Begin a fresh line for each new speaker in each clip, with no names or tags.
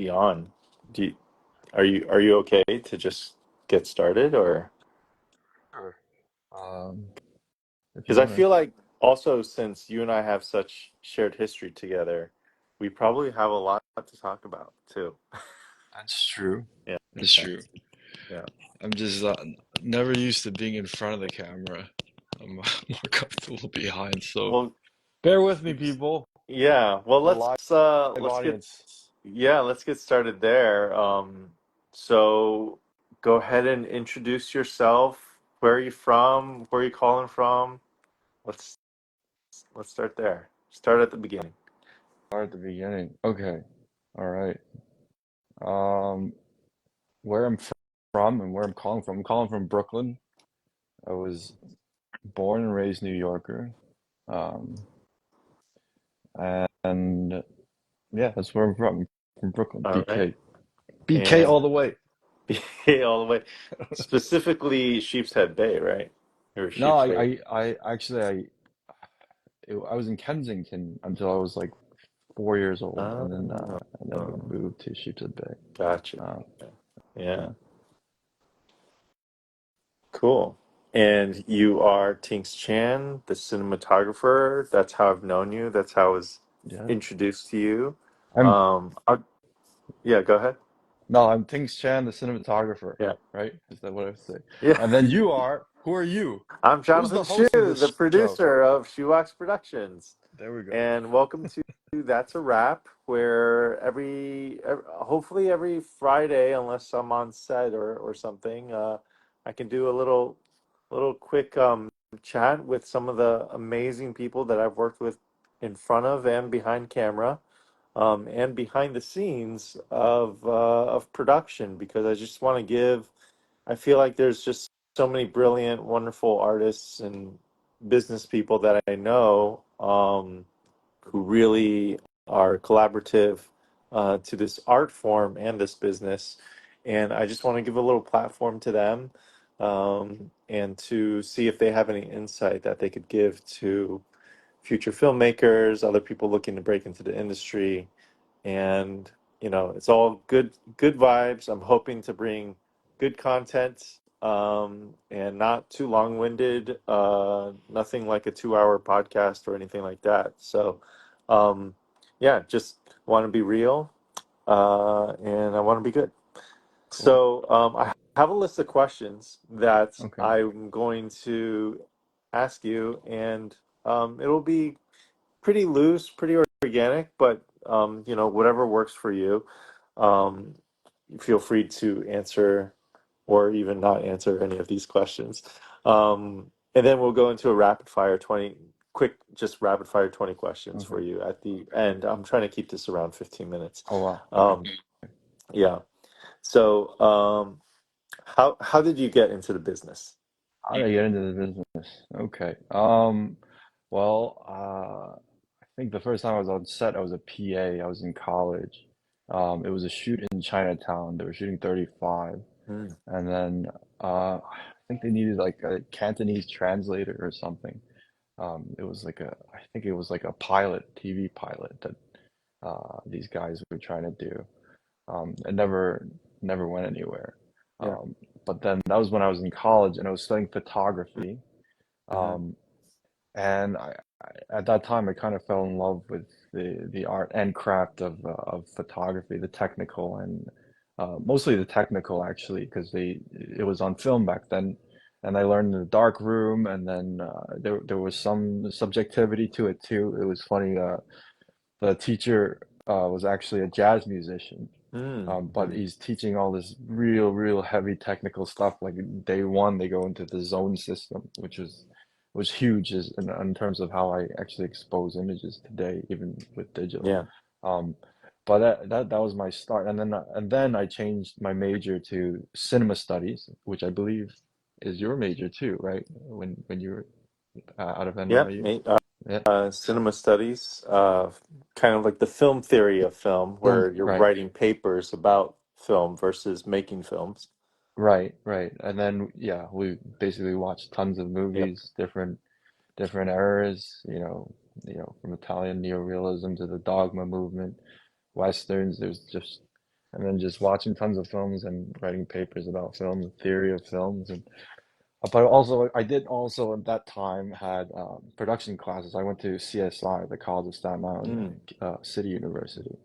be on. Do you, are you okay to just get started, or
Sure. Um, if you
because I
wanna.
feel like also since you and I have such shared history together, we probably have a lot to talk about too.
That's true.
Yeah,
That's true.
yeah.
I'm just never used to being in front of the camera. I'm more comfortable behind, so
Well,
bear with me, people.
yeah. Well,
The live
let's get
audience.
yeah, let's get started there. So go ahead and introduce yourself. Where are you from? Where are you calling from? Let's let's start there. Start at the beginning.
Start at the beginning. Okay. All right. Um, where I'm from and where I'm calling from. I'm calling from Brooklyn. I was born and raised New Yorker. Um, and yeah, that's where I'm from. From Brooklyn,
All right.
BK. BK
And
all the way.
all the way, specifically Sheepshead Bay, right? Or
No,
Sheep's Bay.
I actually I was in Kensington until I was like 4 years old,
Oh,
and then we
oh,
moved to Sheepshead Bay.
gotcha.
Uh,
Yeah,
yeah,
cool. And you are Tinx Chan, the cinematographer. That's how I've known you. That's how I was
yeah.
introduced to you.
I'm
Yeah, go ahead.
no, I'm Tinx Chan, the cinematographer,
Yeah.
right? Is that what I say?
Yeah.
And then you are, who are you?
I'm
Who's
Jonathan
the
Shu,
host of
the
this show?
producer of Shoebox Productions.
There we go.
And welcome to That's a Wrap, where hopefully every Friday, unless I'm on set or something, I can do a little quick chat with some of the amazing people that I've worked with in front of and behind camera, and behind the scenes of production, because I just want to give. I feel like there's just so many brilliant, wonderful artists and business people that I know, who really are collaborative to this art form and this business. And I just want to give a little platform to them, and to see if they have any insight that they could give to future filmmakers, other people looking to break into the industry. And it's all good vibes. I'm hoping to bring good content, and not too long-winded, nothing like a 2-hour podcast or anything like that. So yeah, just want to be real, and I want to be good.
Cool.
So I have a list of questions that
Okay.
I'm going to ask you, and it'll be pretty loose, pretty organic, but whatever works for you. Um, Feel free to answer or even not answer any of these questions. And then we'll go into a rapid fire 20 quick, just rapid fire 20 questions
Okay.
for you at the end. I'm trying to keep this around 15 minutes.
Oh wow. Okay.
Um, yeah. So, how did you get into the business?
How did I get into the business? Okay. Well, I think the first time I was on set, I was a PA. I was in college. It was a shoot in Chinatown. They were shooting 35.
Mm,
And then I think they needed like a Cantonese translator or something. It was like I think it was like a pilot, TV pilot that these guys were trying to do. It never went anywhere.
yeah.
But then that was when I was in college and I was studying photography.
Hmm.
Um, and at that time, I kind of fell in love with the art and craft of photography, the technical and mostly the technical actually, because they it was on film back then, and I learned in the dark room, and then there was some subjectivity to it too. It was funny. The teacher was actually a jazz musician,
Mm,
but
mm.
he's teaching all this real heavy technical stuff. Like day one, they go into the zone system, which was huge in terms of how I actually expose images today, even with digital.
Yeah.
Um, but that was my start, and then I changed my major to cinema studies, which I believe is your major too, right? When you were out of
Yeah.
NYU. Yeah.
Cinema studies, kind of like the film theory of film,
Film,
where you're
right.
writing papers about film versus making films.
Right, right. And then yeah, we basically watched tons of
Yeah.
movies, different eras, from Italian neorealism to the Dogma movement, Westerns. There's just and then just watching tons of films and writing papers about film, the theory of films, and but also I did also at that time had production classes. I went to CSI, the College of Staten Island,
Mm,
City University,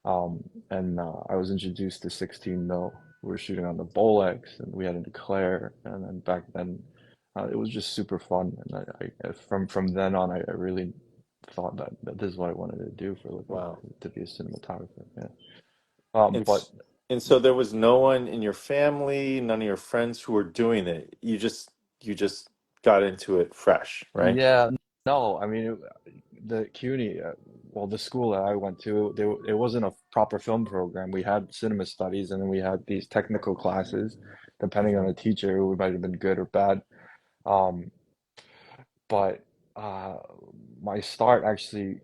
and I was introduced to 16 mil. We were shooting on the Bolex, and we had a declare, and then back then it was just super fun. And from then on, I really thought that this is what I wanted to do for a living,
wow.
to be a cinematographer. Yeah.
And
But
and so there was no one in your family, none of your friends who were doing it. You just got into it fresh, right?
yeah, no, I mean the CUNY, well, the school that I went to, it wasn't a proper film program. We had cinema studies, and then we had these technical classes, depending on
Hmm.
the teacher, who might have been good or bad. Um, but uh, my start actually,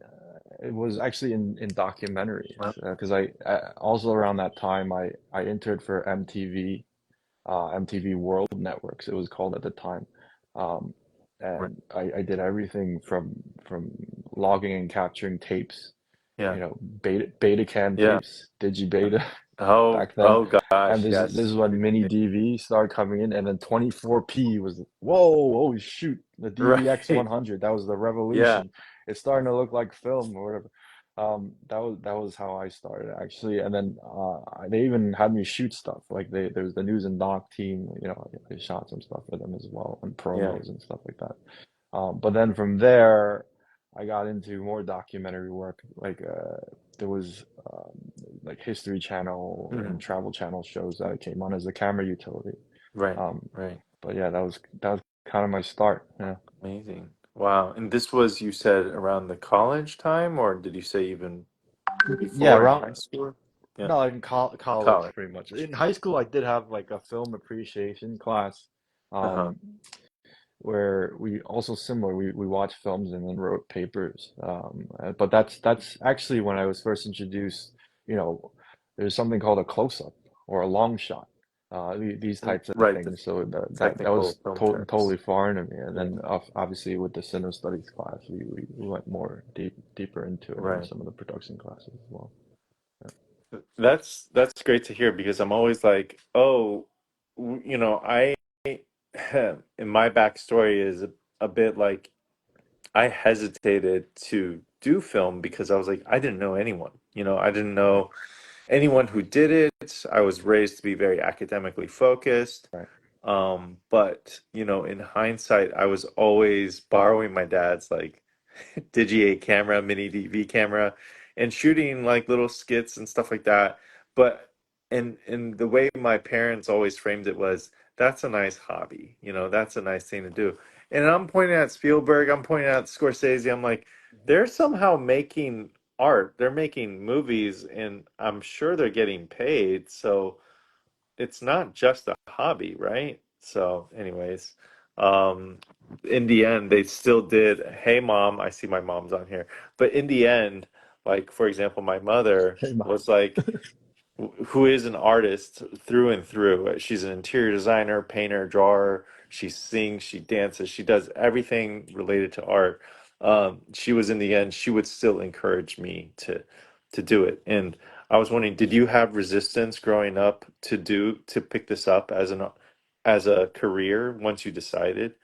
it was actually in documentaries,
Well,
because I also around that time I entered for MTV, MTV World Networks, it was called at the time. Um,
right.
and I did everything from logging and capturing tapes,
Yeah.
Betacam
Yeah.
tapes, digibeta
Oh,
back then.
oh
And
gosh,
this is
yes.
when mini DV started coming in, and then 24p was, whoa, holy shoot, the DVX
Right.
100, that was the
Yeah.
revolution. It's starting to look like film or whatever. That was how I started actually, and then they even had me shoot stuff. Like there's the news and doc team, I shot some stuff for them as well, and
Yeah.
promos and stuff like that. But then from there, I got into more documentary work. Like there was like History Channel and
Hmm.
Travel Channel shows that I came on as a camera utility.
Right.
Um,
Right.
but yeah, that was kind of my start. Yeah.
Amazing. Wow. And this was, you said, around the college time, or did you say even
Yeah,
before in
around
high school? Yeah.
no, in college
College.
pretty much. In high school, I did have like a film appreciation class,
Uh-huh.
um, where we also similar. We watched films and then wrote papers. But that's actually when I was first introduced. You know, there's something called a close-up or a long shot. These types of
Right. The
things. So that
technical
was
film
totally
terms.
foreign to me. And
Yeah.
then obviously with the cinema studies class, we went more deeper into it, and
Right.
some of the production classes as well.
That's great to hear because I'm always like, oh, I in my backstory is a bit like I hesitated to do film because I was like, I didn't know anyone. I didn't
Right,
know anyone who did it. I was raised to be very academically focused.
right.
But in hindsight, I was always borrowing my dad's like Digi-8 camera, mini DV camera, and shooting like little skits and stuff like that. But and the way my parents always framed it was that's a nice hobby, that's a nice thing to do. And I'm pointing at Spielberg, I'm pointing at Scorsese, I'm like, they're somehow making art, they're making movies, and I'm sure they're getting paid. So it's not just a hobby, right? So, anyways, um, in the end, they still did. Hey, mom, I see my mom's on here, but in the end, like for example, my mother
Hey, Mom.
was like, who is an artist through and through. She's an interior designer, painter, drawer. She sings, she dances, she does everything related to art. She was in the end, she would still encourage me to do it. And I was wondering, did you have resistance growing up to pick this up as a career once you decided?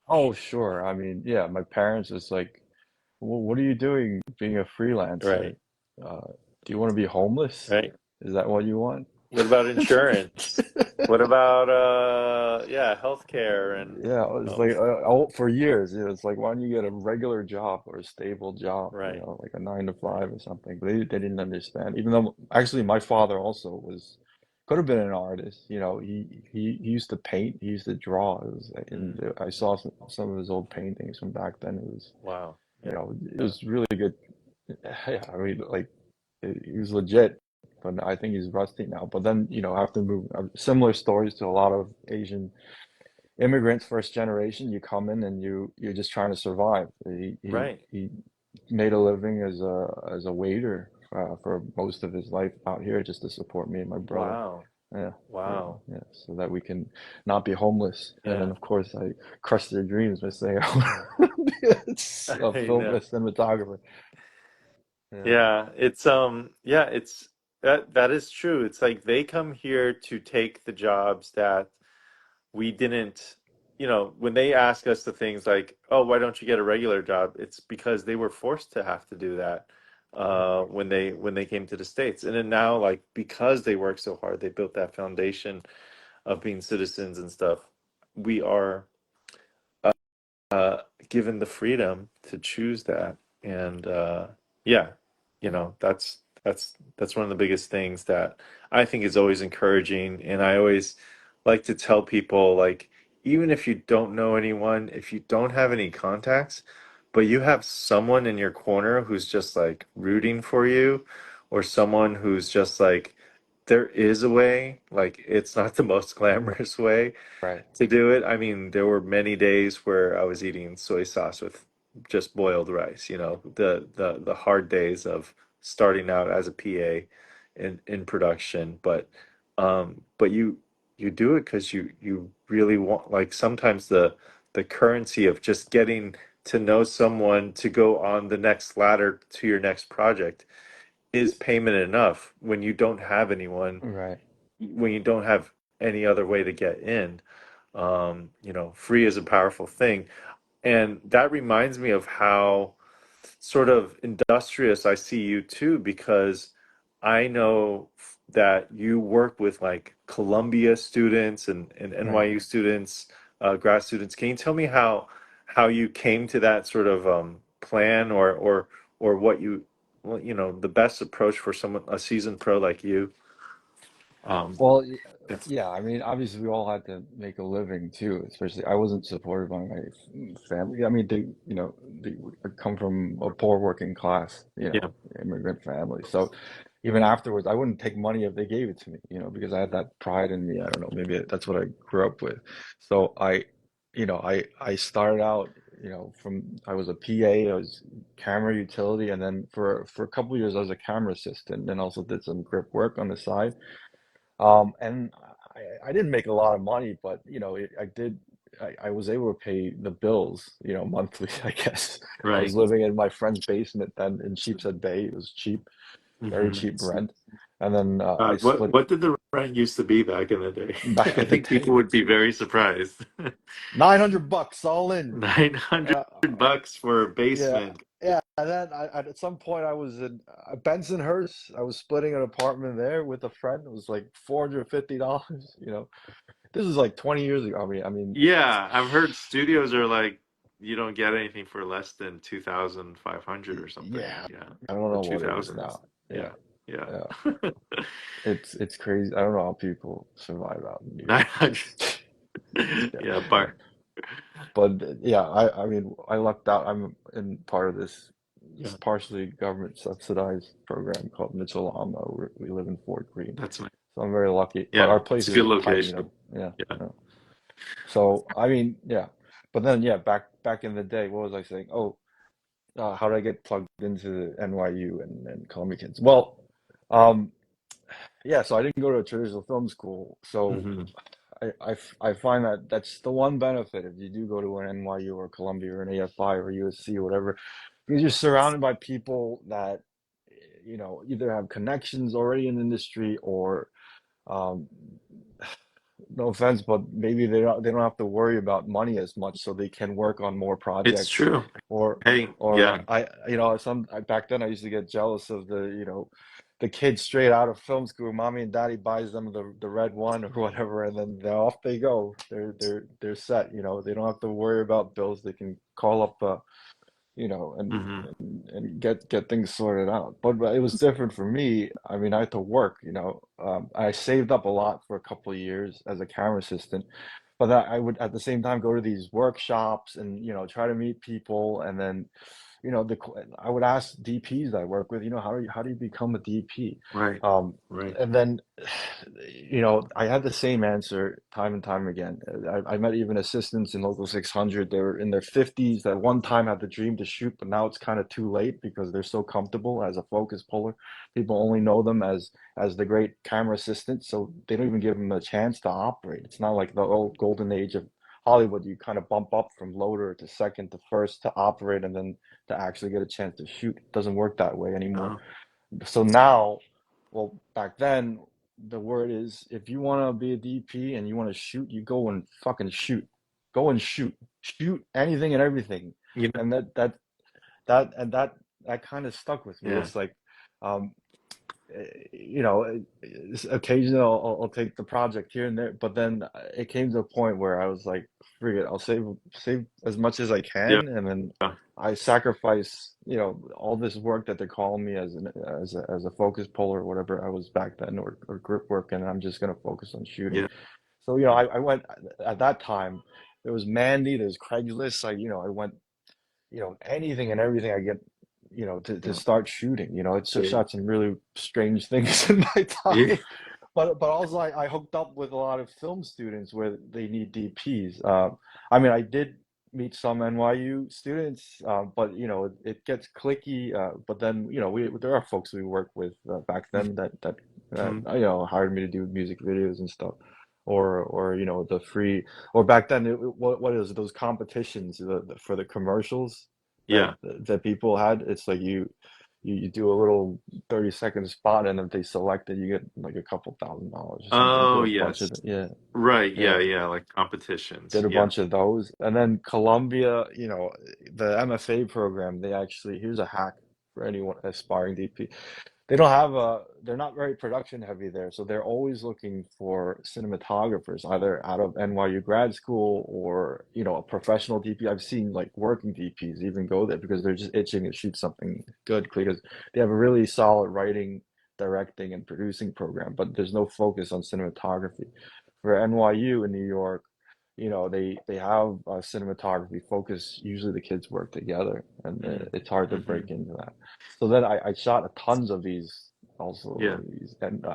Oh, sure. I mean, yeah, my parents is like, well, what are you doing being a freelancer?
Right,
Do you want to be homeless?
right.
Is that what you want?
What about insurance? What about yeah, healthcare and
Yeah, it's like for years, it's like, why don't you get a regular job or a stable job,
right.
like a 9 to 5
Right.
or something. But they didn't understand. Even though actually my father also could have been an artist. He used to paint, he used to draw. And
Mm,
I saw some of his old paintings from back then.
wow. Yeah.
It was really good. Yeah, I mean, like he was legit, but I think he's rusty now. But then, after moving, similar stories to a lot of Asian immigrants, first generation. You come in and you're just trying to survive.
Right.
He made a living as a waiter for most of his life out here, just to support me and my brother.
Wow.
Yeah,
Wow.
yeah, so that we can not be homeless. And then
Yeah.
of course I crushed their dreams by saying I want to be a
I
film, a
know.
cinematographer. Yeah.
Yeah, it's that is true. It's like they come here to take the jobs that we didn't, when they ask us the things like, "Oh, why don't you get a regular job?" It's because they were forced to have to do that when they came to the States. And then now, like, because they work so hard, they built that foundation of being citizens and stuff. We are uh, given the freedom to choose that. And yeah, that's one of the biggest things that I think is always encouraging. And I always like to tell people, like, even if you don't know anyone, if you don't have any contacts, but you have someone in your corner who's just like rooting for you, or someone who's just like, there is a way, like it's not the most glamorous way
Right.
to do it. I mean, there were many days where I was eating soy sauce with just boiled rice, the hard days of starting out as a PA in production. But you do it because you really want, like, sometimes the currency of just getting to know someone to go on the next ladder to your next project is payment enough when you don't have anyone,
Right.
when you don't have any other way to get in. Free is a powerful thing. And that reminds me of how sort of industrious I see you too, because I know that you work with like Columbia students and
Right.
NYU students, grad students. Can you tell me how you came to that sort of plan, or what you, well, the best approach for someone, a seasoned pro like you? Um,
Well,
it's
yeah, I mean, obviously we all had to make a living too, especially I wasn't supported by my family. I mean, they come from a poor working class,
yeah,
immigrant family. So even afterwards, I wouldn't take money if they gave it to me, because I had that pride in me. I don't know, maybe that's what I grew up with. So I started out, I was a PA, I was camera utility, and then for a couple of years I was a camera assistant, and also did some grip work on the side. And I didn't make a lot of money, but I did. I was able to pay the bills, monthly, I guess. I was
right.
living in my friend's basement then in Sheepshead Bay. It was cheap, very
Hmm.
cheap rent. And then I
God, what
split
what did the rent used to be back in the day?
back
I
in the
think
day.
people would be very surprised.
900 bucks all in.
900
Uh,
bucks for a
yeah,
basement.
yeah. And then at some point I was in Bensonhurst. I was splitting an apartment there with a friend. It was like $450. This is like 20 years ago. I mean,
Yeah, I've heard studios are like, you don't get anything for less than 2,500 or something.
yeah,
Yeah.
I don't
The
know what it is
2000s.
now. Yeah,
Yeah. Yeah.
yeah, it's crazy. I don't know how people survive out in New York.
900.
Just yeah,
Yeah, bar.
but yeah, I mean, I lucked out. I'm in part of this
Yeah.
partially government subsidized program called Mitchell Alma. We live in Fort Greene,
That's nice.
so I'm very lucky. But
Yeah,
our
it's
place
a good
is tiny,
location.
Yeah,
Yeah.
yeah. So I mean, yeah. But then, yeah, back in the day, what was I saying? Oh, how did I get plugged into NYU and Columbia kids? Well, um, yeah, so I didn't go to a traditional film school. So
Hmm.
I find that that's the one benefit if you do go to an NYU or Columbia or an AFI or USC or whatever, because you're surrounded by people that, either have connections already in the industry or, um, no offense, but maybe they don't have to worry about money as much, so they can work on more
It's
projects,
true.
or
Hey,
or
yeah.
back then I used to get jealous of the kids straight out of film school. Mommy and daddy buys them the red one or whatever, and then off they go. They're set. They don't have to worry about bills. They can call up you know, and
Hmm.
and get things sorted out. But it was different for me. I mean, I had to work. I saved up a lot for a couple of years as a camera assistant, but I would at the same time go to these workshops and try to meet people, and then I would ask DPs I work with, how do you become a DP?
Right.
Um,
Right.
and then, I had the same answer time and time again. I met even assistants in Local 600. They were in their 50s that one time had the dream to shoot, but now it's kind of too late because they're so comfortable as a focus puller. People only know them as the great camera assistant, so they don't even give them a chance to operate. It's not like the old golden age of Hollywood. You kind of bump up from loader to second to first to operate and then to actually get a chance to shoot. It doesn't work that way anymore.
Oh,
So now well, back then, the word is if you want to be a DP and you want to shoot, you go and fucking shoot. Go and shoot. Shoot anything and everything.
You know,
And that and that kind of stuck with me.
yeah,
It's like, um, you know, occasionally I'll take the project here and there, but then it came to a point where I was like, forget it, I'll save as much as I
yeah,
can, and then I sacrifice, you know, all this work that they're calling me as a focus puller or whatever I was back then, or grip work, and I'm just gonna focus on shooting.
yeah,
So, you know, I went at that time. There was Mandy, there's Craigslist. I went, you know, anything and everything I get, you know, to
yeah,
start shooting. You know, it's
yeah,
shot some really strange things in my
yeah,
time. But also I hooked up with a lot of film students where they need DPs. I mean, I did meet some NYU students, but you know, it gets clicky. But then, you know, we there are folks we work with back then that
mhm,
you know, hired me to do music videos and stuff. Or you know, the free, or back then what is it, those competitions for the commercials that
yeah.
that people had. It's like you do a little 30-second spot, and if they select it, you get like a couple $1,000 or something. I did
Oh,
a bunch
yes.
of yeah,
Right.
yeah,
Yeah, yeah. Like competitions.
did a
Yeah.
bunch of those. And then Columbia, you know, the MFA program, they actually, here's a hack for anyone aspiring DP. They don't have a, they're not very production heavy there. So they're always looking for cinematographers, either out of NYU grad school or, you know, a professional DP. I've seen like working DPs even go there because they're just itching to shoot something good because they have a really solid writing, directing, and producing program, but there's no focus on cinematography. For NYU in New York, you know, they have a cinematography focus. Usually the kids work together, and
Mm,
it's hard to
hmm.
break into that. So then I shot tons of these,
Yeah.
also these and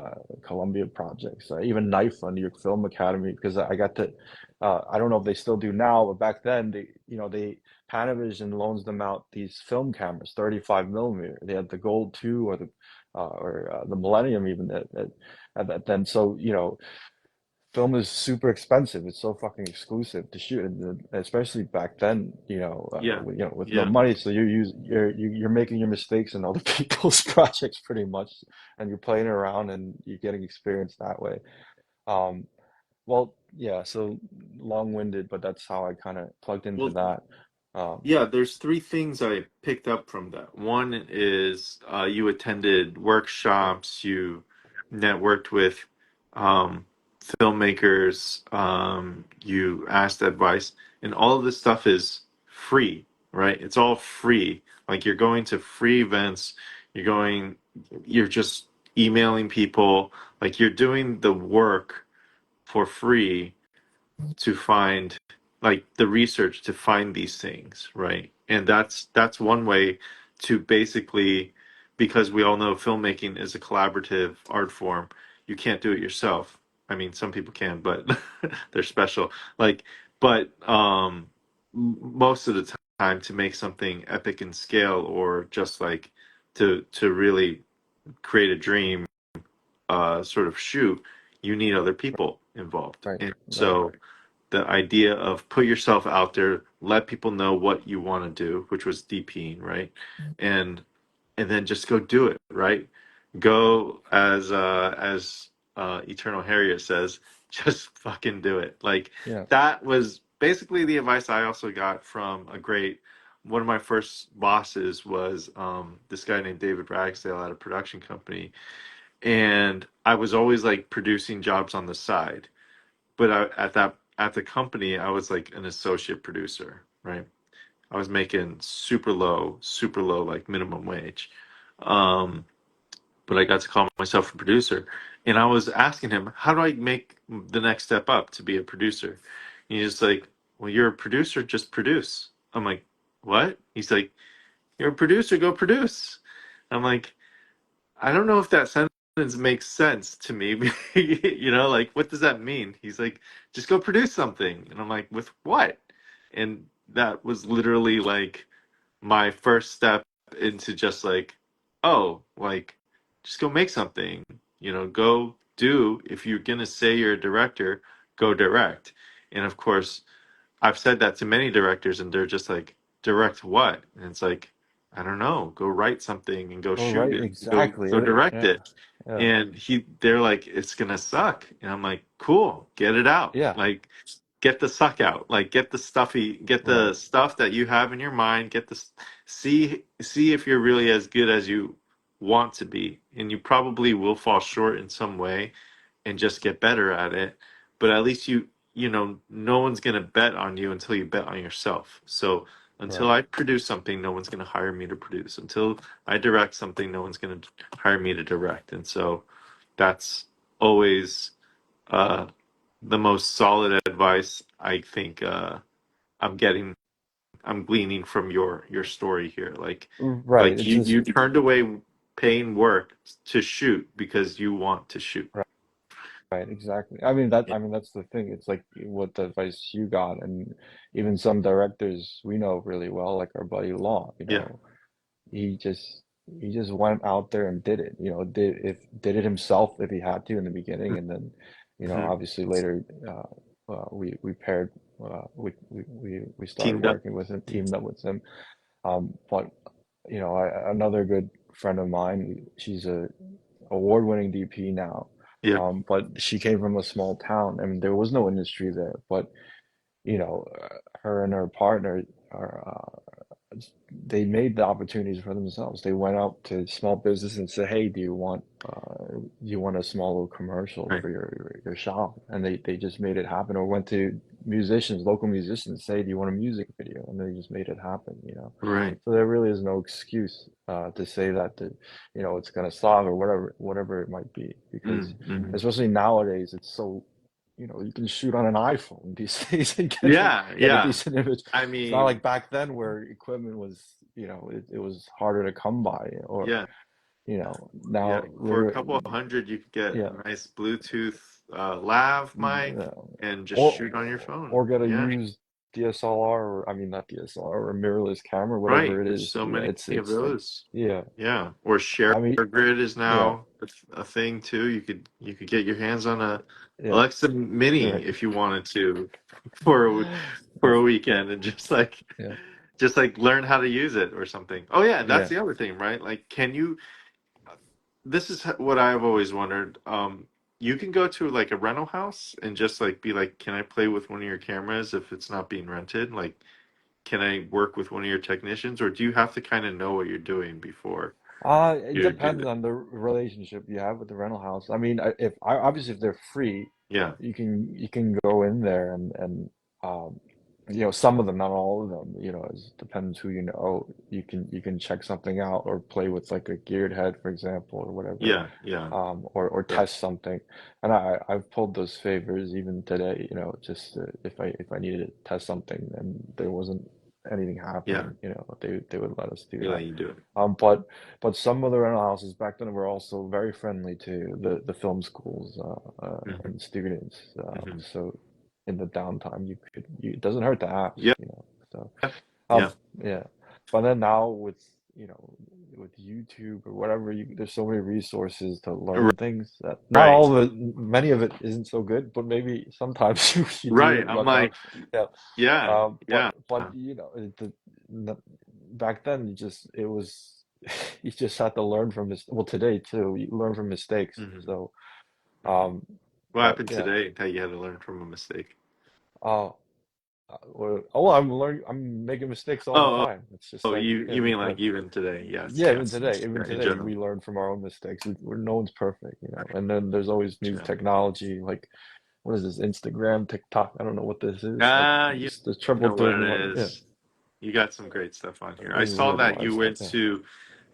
Columbia projects, even Knife on New York Film Academy, because I got to, I don't know if they still do now, but back then they, you know, they Panavision loans them out these film cameras, 35 millimeter. They had the Gold 2 or the Millennium even that then. So, you know, film is super expensive. It's so fucking exclusive to shoot, and especially back then,
Yeah.
you know, with no
Yeah.
money. So you're making your mistakes in other people's projects pretty much, and you're playing around and you're getting experience that way. Um, well, yeah. So long-winded, but that's how I kind of plugged into
Well,
that. Um,
yeah, there's three things I picked up from that. One is you attended workshops, you networked with um, filmmakers, you asked advice, and all of this stuff is free, right? It's all free. Like you're going to free events, you're going, you're just emailing people, like you're doing the work for free to find like the research to find these things, right? And that's one way to basically, because we all know filmmaking is a collaborative art form. You can't do it yourself. I mean, some people can, but they're special. Like, but most of the time to make something epic in scale or just like to really create a dream sort of shoot, you need other people involved.
right,
And
right,
so the idea of put yourself out there, let people know what you want to do, which was DPing, right? And and then just go do it, right? Go as Eternal Harriet says, just fucking do it. Like
yeah,
that was basically the advice I also got from a great one of my first bosses was this guy named David Ragsdale at a production company, and I was always like producing jobs on the side, but at the company I was like an associate producer, right? I was making super low, like minimum wage. Um, but I got to call myself a producer, and I was asking him, how do I make the next step up to be a producer? And he's just like, well, you're a producer, just produce. I'm like, what? He's like, you're a producer, go produce. I'm like, I don't know if that sentence makes sense to me. You know, like, what does that mean? He's like, just go produce something. And I'm like, with what? And that was literally like my first step into just like, oh, like, just go make something. You know, go do, if you're going to say you're a director, go direct. And of course, I've said that to many directors, and they're just like, direct what? And it's like, I don't know. Go write something and go
oh,
shoot
right,
it. Go
exactly.
go direct
Yeah,
it.
Yeah.
and they're like, it's gonna suck, and I'm like, cool, get it out,
Yeah.
like get the suck out, like get the
Right.
stuff that you have in your mind, see if you're really as good as you want to be, and you probably will fall short in some way and just get better at it, but at least no one's gonna bet on you until you bet on yourself. So until
Right.
I produce something, no one's gonna hire me to produce. Until I direct something, no one's gonna hire me to direct. And so that's always uh, the most solid advice I think I'm getting. I'm gleaning from your story here.
Right.
Like
It's
you
just
turned away paying work to shoot because you want to shoot.
right, exactly. I mean that's the thing. It's like what the advice you got, and even some directors we know really well, like our buddy Law,
Yeah.
he just he just went out there and did it, did it himself if he had to in the beginning, and then,
Hmm.
obviously later we paired we started
Teamed up.
working with him, teamed up with him. But another good friend of mine, she's a award-winning DP now.
Yeah.
But she came from a small town and there was no industry there. But, her and her partner are, they made the opportunities for themselves. They went out to small business and said, "Hey, do you want a small little commercial
Right.
for your shop?" And they just made it happen. Or went to musicians, local musicians, say, "Do you want a music video?" And they just made it happen.
Right.
So there really is no excuse to say that it's gonna suck or whatever it might be, because
Mm-hmm.
especially nowadays it's so you can shoot on an iPhone these days and
Yeah.
get a
Yeah.
decent image.
I
It's not
mean,
like back then where equipment was, it was harder to come by, or,
yeah. Yeah,
now
for a
literally,
couple of hundred, you could get
yeah,
a nice Bluetooth lav mic
yeah.
and just
Or,
shoot on your phone.
or get a
Yeah,
used DSLR, or I mean, not DSLR, or mirrorless camera,
right.
whatever it
There's
is.
so many of
It's like,
those.
yeah,
Yeah, or share
I mean,
grid is
yeah,
now a thing too. You could get your hands on a
yeah,
Alexa Mini
right.
if you wanted to for for
That's,
a weekend and
yeah,
just like learn how to use it or something. Oh yeah, that's
yeah.
the other thing, right? Like, can you? This is what I've always wondered. You can go to like a rental house and just like be like, "Can I play with one of your cameras if it's not being rented? Like, can I work with one of your technicians, or do you have to kind of know what you're doing before
It
you do
depends
it?"
on the relationship you have with the rental house. I mean, obviously if they're free,
Yeah,
you can go in there and um, some of them, not all of them. It depends who you know. You can check something out or play with like a geared head, for example, or whatever,
yeah, yeah,
or
yeah,
test something. And I've pulled those favors even today. Just if I needed to test something and there wasn't anything
yeah,
happening, they would let us do
yeah.
that.
You do it.
Um, but some of the rental houses back then were also very friendly to the film schools
Hmm.
and students.
Hmm.
So in the downtime, it doesn't hurt to ask,
Yeah,
So,
yeah,
um, yeah. But then now with YouTube or whatever, there's so many resources to learn things that not
right,
all of it, many of it isn't so good, but maybe sometimes you do
right.
it
I'm
luck out.
like,
Yeah.
yeah, yeah,
But back then it was you just had to learn from well, today too, you learn from mistakes.
hmm
So,
hmm
um,
What
but
happened
yeah.
today that you had to learn from a mistake?
Oh, I'm making mistakes all the
Oh,
time. It's just
oh,
like,
you mean like even today? Yes,
yeah,
yes,
even
yeah, in
today,
general.
we learn from our own mistakes. No one's perfect, And then there's always new
Gotcha.
technology, like what is this, Instagram, TikTok? I don't know what this is. Like
Ah, you
just the triple
know what
diplomat.
it
Yeah,
is. You got some great stuff on here. I
there's
saw
really a
that
lot of
you
stuff.
went
Yeah.
to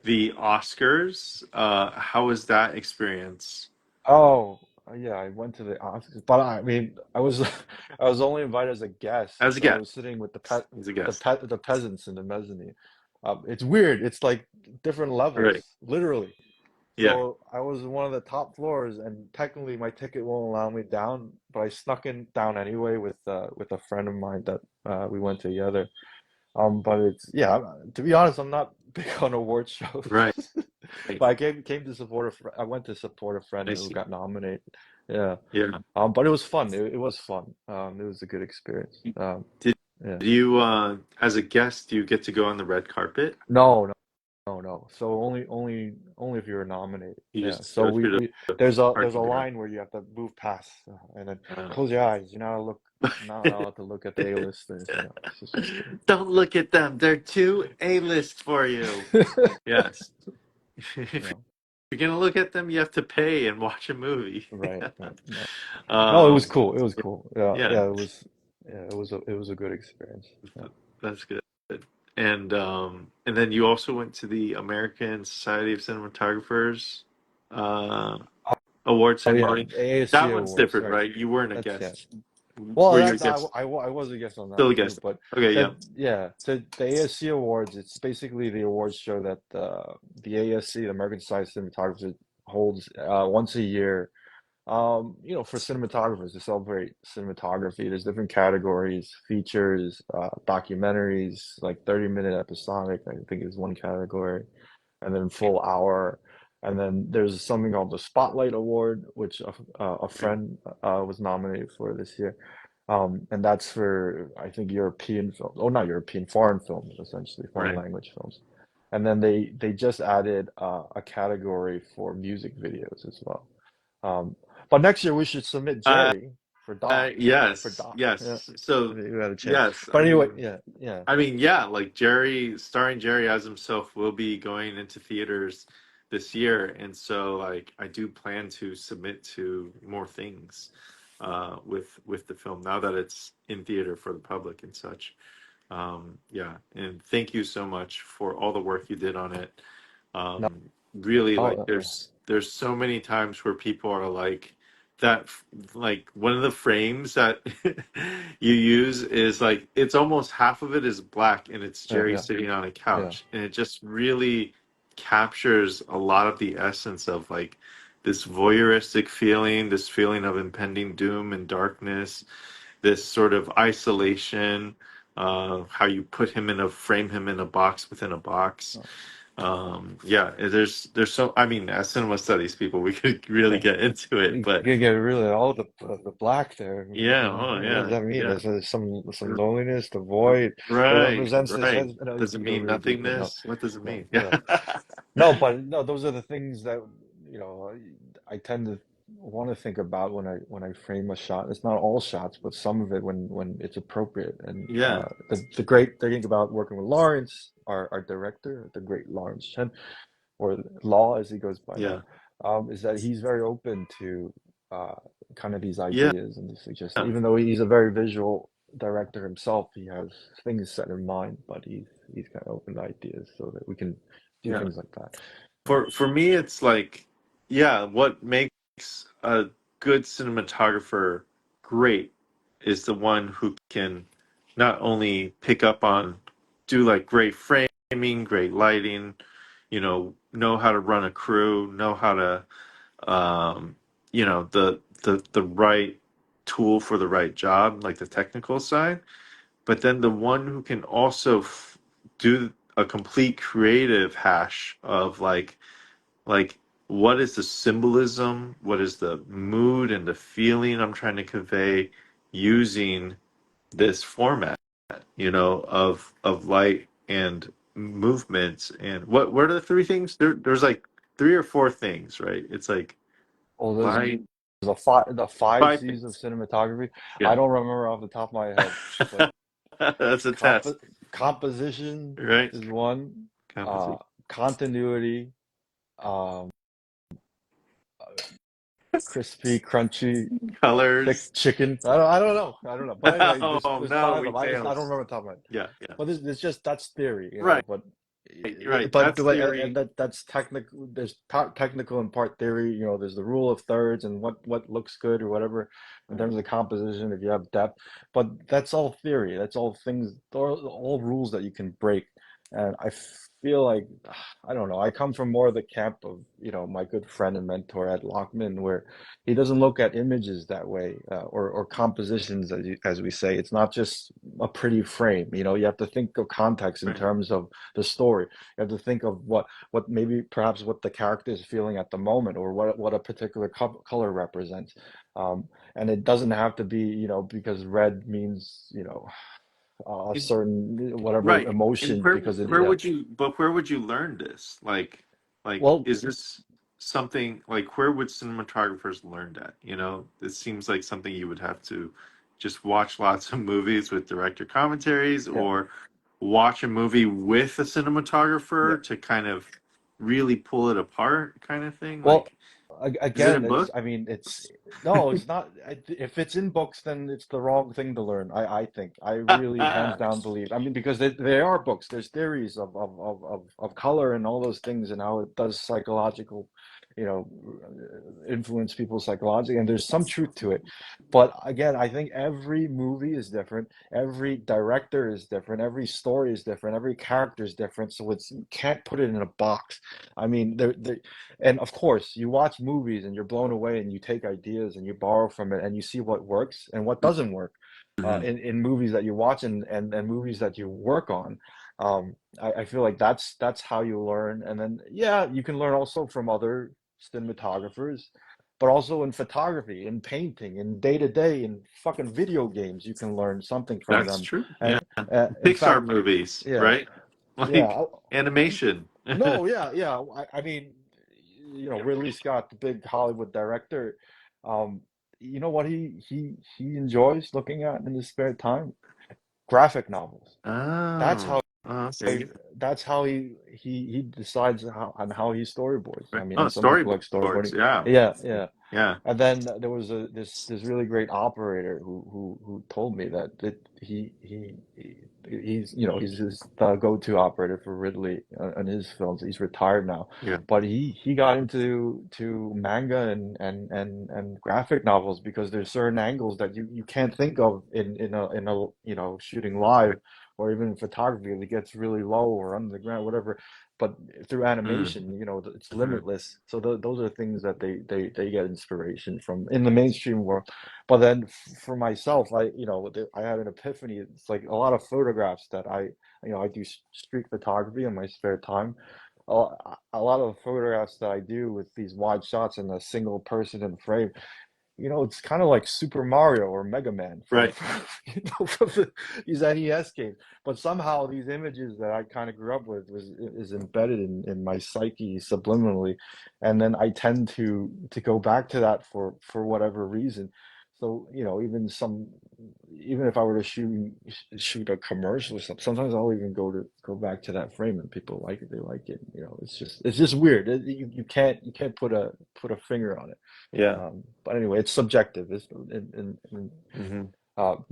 the Oscars. How was that experience?
Oh, yeah, I went to the Oscars, but I mean, I was I was only invited as a guest,
As a
so I
guest.
was sitting with
As a guest.
the peasants in the mezzanine. It's weird. It's like different
Right.
levels, literally.
Yeah.
So I was in one of the top floors, and technically my ticket won't allow me down, but I snuck in down anyway with a friend of mine that we went together. But it's yeah. To be honest, I'm not big on award shows,
Right.
but I came to support I went to support a friend
I
who
see.
got nominated. Yeah.
Yeah.
But it was fun. It was fun. It was a good experience.
Did
Yeah.
you, as a guest, do you get to go on the red carpet?
No, no, no. So only if you're nominated.
You
Yeah.
just
So
go through
we
the
there's a
parking garage.
line where you have to move past, and then
Uh,
close your eyes. You're not allowed to look at the A-listers. It's just kidding.
Don't look at them. They're too A-list for you. Yes. If
Yeah.
you're gonna look at them, you have to pay and watch a movie.
Right. Right. No. No, it was
Um,
cool. It was cool. Yeah.
yeah,
Yeah. It was. Yeah. It was a good experience. Yeah.
that's good. And then you also went to the American Society of Cinematographers uh, award
Oh yeah.
ceremony.
ASC
That one's
Awards.
different,
Right.
right? You weren't a
That's yeah.
guest.
Well,
Were you a
that
guest?
I was a guest on that
Still a
one too,
guest.
but
Okay, yeah,
that yeah, the ASC Awards, it's basically the awards show that the ASC, the American Society of Cinematographers, holds once a year. For cinematographers to celebrate cinematography. There's different categories, features, documentaries, like 30-minute episodic, I think is one category, and then full hour. And then there's something called the Spotlight Award, which a friend was nominated for this year. And that's for, I think, European films. Oh, not European, foreign films, essentially, foreign
right.
language films. And then they just added a category for music videos as well. Um, but next year we should submit
Uh,
Jerry for
yes,
doc. Yeah,
yes. So,
if you had a chance.
yes,
But anyway, yeah, yeah.
yeah, like Jerry, starring Jerry as himself, will be going into theaters this year, and so like I do plan to submit to more things with the film now that it's in theater for the public and such. Yeah, and thank you so much for all the work you did on it.
No,
Really, like
yeah,
there's so many times where people are like that, like one of the frames that you use is like it's almost half of it is black and it's
yeah,
Jerry
yeah,
sitting on a
yeah.
couch, and it just really captures a lot of the essence of like this voyeuristic feeling, this feeling of impending doom and darkness, this sort of isolation, how you put him in a frame him in a box within a box.
No,
Yeah, there's so, I mean, as cinema studies people, we could really
yeah.
get into it,
You
but
get really all the black there.
yeah, oh
What does
yeah,
that mean?
yeah,
There's some loneliness, the void. It
right,
represents this.
right.
You
Does it
can go
mean
really deep, but no,
nothingness? What does it
no,
mean?
yeah. No, but no, those are the things that, you know, I tend to want to think about when I frame a shot. It's not all shots, but some of it when it's appropriate. And
Yeah,
the great thing about working with Lawrence, our director, the great Lawrence Chen, or Law as he goes by now,
yeah,
is that he's very open to uh, kind of these
yeah,
ideas and these suggestions.
yeah.
Even though he's a very visual director himself, he has things set in mind, but he's kind of open to ideas so that we can do
Yeah.
things like that. Yeah.
For me, it's like, yeah, what makes a good cinematographer great is the one who can not only pick up on, do like great framing, great lighting, know how to run a crew, know how to, the right tool for the right job, like the technical side, but then the one who can also do a complete creative hash of like what is the symbolism, what is the mood and the feeling I'm trying to convey using this format, of light and movements. And what are the three things there's like three or four things, right? It's like
Oh,
light,
the five
five
C's of
things.
cinematography. I
Yeah.
don't remember off the top of my head, but
That's a
comp
test,
composition
right?
is one,
Composition,
continuity, um, crispy, crunchy, thick
colors.
chicken. I don't know. But anyway,
Oh
there's
no,
five
we
of them. I
failed.
don't remember the top of my head.
Yeah, yeah.
But there's just that's theory,
Right,
But
right.
but
That's
do I, and
theory.
that's technical. There's part technical and part theory. There's the rule of thirds and what looks good or whatever in
Right,
terms of composition if you have depth. But that's all theory. That's all things. All rules that you can break. And I feel like I don't know. I come from more of the camp of my good friend and mentor Ed Lockman, where he doesn't look at images that way, or compositions, as we say. It's not just a pretty frame. You have to think of context in
right,
terms of the story. You have to think of what maybe perhaps what the character is feeling at the moment, or what a particular color represents. And it doesn't have to be, because red means, a certain whatever
Right. And
emotion because it, yeah.
where would you learn this?
Well,
Is this something like where would cinematographers learn that? You know, it seems like something you would have to just watch lots of movies with director commentaries
yeah,
or watch a movie with a
yeah.
cinematographer to kind of really pull it apart kind of thing.
Well,
Like, is it a
again,
book?
I mean, it's no, it's not. If it's in books, then it's the wrong thing to learn. I think. I really hands down believe. I mean, because they are books. There's theories of color and all those things and how it does psychological, you know, influence people psychologically. And there's some truth to it. But again, I think every movie is different. Every director is different. Every story is different. Every character is different. So it's you can't put it in a box. I mean, and of course, you watch movies and you're blown away and you take ideas and you borrow from it and you see what works and what doesn't work
Mhm.
in movies that you watch and movies that you work on. I feel like that's how you learn. And then, yeah, you can learn also from other cinematographers, but also in photography, in painting, in day to day, in fucking video games, you can learn something from
That's
them.
true. Yeah.
And in
Pixar
fact,
movies,
yeah,
right?
yeah.
Like animation.
No, yeah, yeah. I mean, you know, Ridley Scott, the big Hollywood director, um, you know what he enjoys looking at in his spare time? Graphic novels. That's
Oh,
how
okay.
that's how he decides how he storyboards. I
Right.
mean,
Oh,
and some people like
storyboards.
storyboarding.
Yeah.
Yeah, yeah.
Yeah.
And then there was this really great operator who told me that he's you know he's his go-to operator for Ridley on his films. He's retired now,
Yeah.
but he got into manga and graphic novels because there's certain angles that you can't think of in a you know shooting live or even in photography. It gets really low or under the ground, whatever, but through
Mm,
animation, you know, it's
mhm.
limitless. So those are things that they get inspiration from in the mainstream world. But then for myself, you know, I had an epiphany. It's like a lot of photographs that you know, I do street photography in my spare time. A lot of photographs that I do with these wide shots and a single person in frame, you know, it's kind of like Super Mario or Mega Man from,
Right.
from you know from these NES games. But somehow these images that I kind of grew up with is embedded in my psyche subliminally, and then I tend to go back to that for whatever reason. So you know, even if I were to shoot a commercial or something, sometimes I'll even go back to that frame and people like it. They like it. You know, it's just weird. You can't put a finger on it.
Yeah.
But anyway, it's subjective. It's in
Hmm.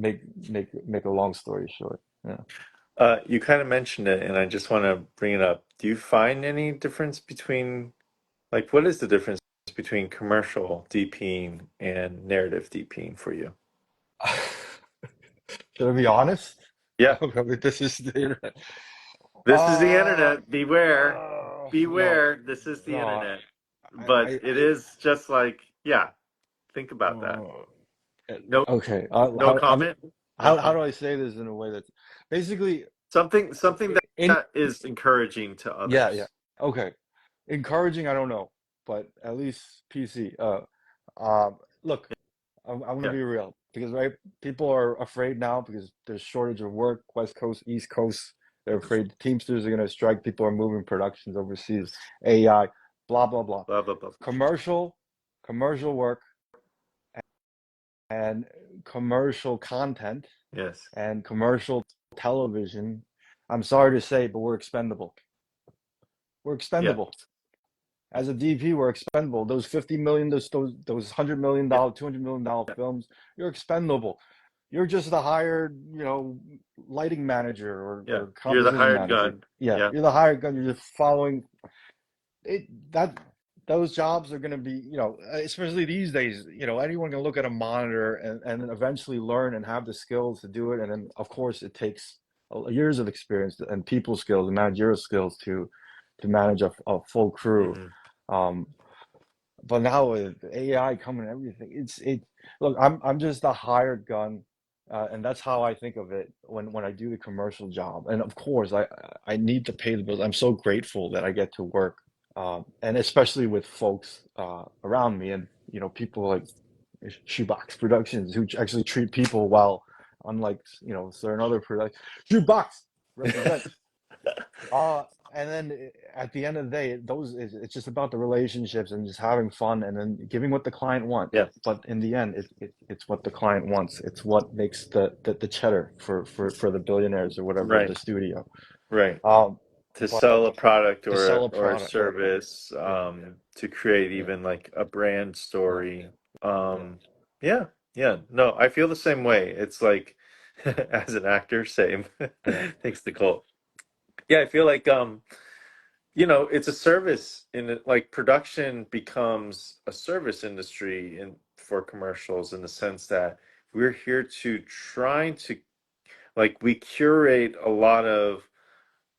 make a long story short. Yeah.
You kind of mentioned it, and I just want to bring it up. Do you find any difference between, like, what is the difference between commercial DPing and narrative DPing for you?
Should I be honest?
Yeah.
I mean, this is the internet.
This is the internet. Beware.
No,
Beware. This is the
no.
internet. But
I
it is just like, yeah, think about that.
uh,
No,
okay.
no comment. No
How
comment.
do I say this in a way that's basically
Something
in
that is encouraging to
yeah, yeah.
others.
Okay. Encouraging, I don't know, but at least PC. Look, I'm gonna
Yeah.
be real because right, people are afraid now because there's shortage of work, West Coast, East Coast. They're afraid the Teamsters are gonna strike. People are moving productions overseas. AI, blah blah blah.
Blah blah blah.
Commercial, commercial work, and commercial content
Yes.
and commercial television. I'm sorry to say, but we're expendable. We're
Yeah.
expendable. As a DP, we're expendable. Those 50 million, those $100 million,
Yeah.
$200 million films, you're expendable. You're just the hired, you know, lighting manager
Yeah.
or
You're the
composition
hired
manager.
gun.
Yeah,
Yeah.
you're the hired gun. You're just following it. That those jobs are going to be, you know, especially these days. You know, anyone can look at a monitor and eventually learn and have the skills to do it. And then, of course, it takes years of experience and people skills and managerial skills to manage a full crew.
Hmm.
Um, but now with AI coming and everything, it look, I'm just a hired gun, and that's how I think of it when I do the commercial job. And of course, I need to pay the bills. I'm so grateful that I get to work, and especially with folks around me, and you know, people like Shoebox Productions who actually treat people well, unlike certain other productions. Jukebox represent. Uh, and then at the end of the day, it's just about the relationships and just having fun and then giving what the client wants.
Yeah,
But in the end, it's what the client wants. It's what makes the cheddar for the billionaires or whatever of
right,
the studio.
right.
Um,
To
but
sell a product
to sell a
or a
product, right?
service,
Yeah,
to create
yeah,
even like a brand
yeah,
story.
yeah,
Yeah, yeah. No, I feel the same way. It's like as an actor, same.
yeah,
Thanks, Nicole. Yeah, I feel like it's a service in it, like production becomes a service industry in for commercials in the sense that we're here to trying to like we curate a lot of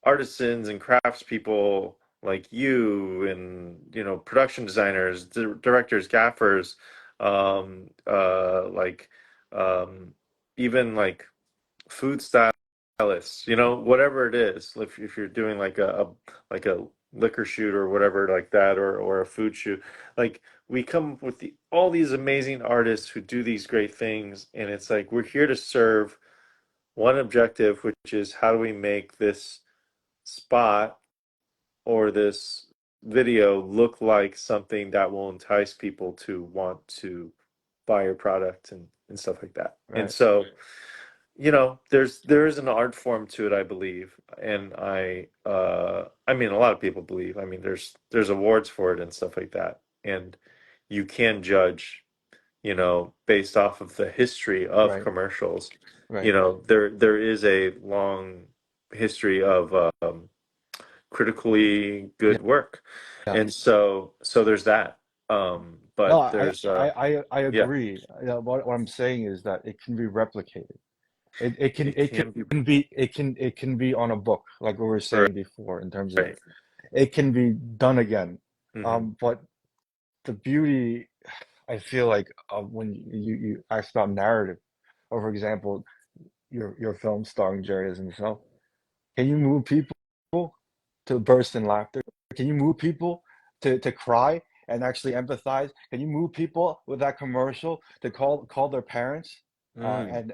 artisans and craftspeople like you and production designers, directors, gaffers, like um, even like food stylists, whatever it is. If you're doing like like a liquor shoot or whatever like that, or a food shoot, like we come up with all these amazing artists who do these great things, and it's like we're here to serve one objective, which is how do we make this spot or this video look like something that will entice people to want to buy your product and stuff like that. And
right,
so, there is an art form to it, I believe. And I mean a lot of people believe. I mean there's awards for it and stuff like that. And you can judge, based off of the history of
right,
commercials.
right.
There is a long history of critically
Yeah,
good work.
yeah.
And so there's that.
No,
But there's
I
yeah,
agree. What I'm saying is that it can be replicated.
it can be
It can be on a book, like we were
right.
saying before, in terms of it can be done again.
Hmm.
But the beauty, I feel like, when you asked about narrative, or for example, your film starring Jerry as himself, can you move people to burst in laughter? Can you move people to cry and actually empathize? Can you move people with that commercial to call their parents,
Mm,
and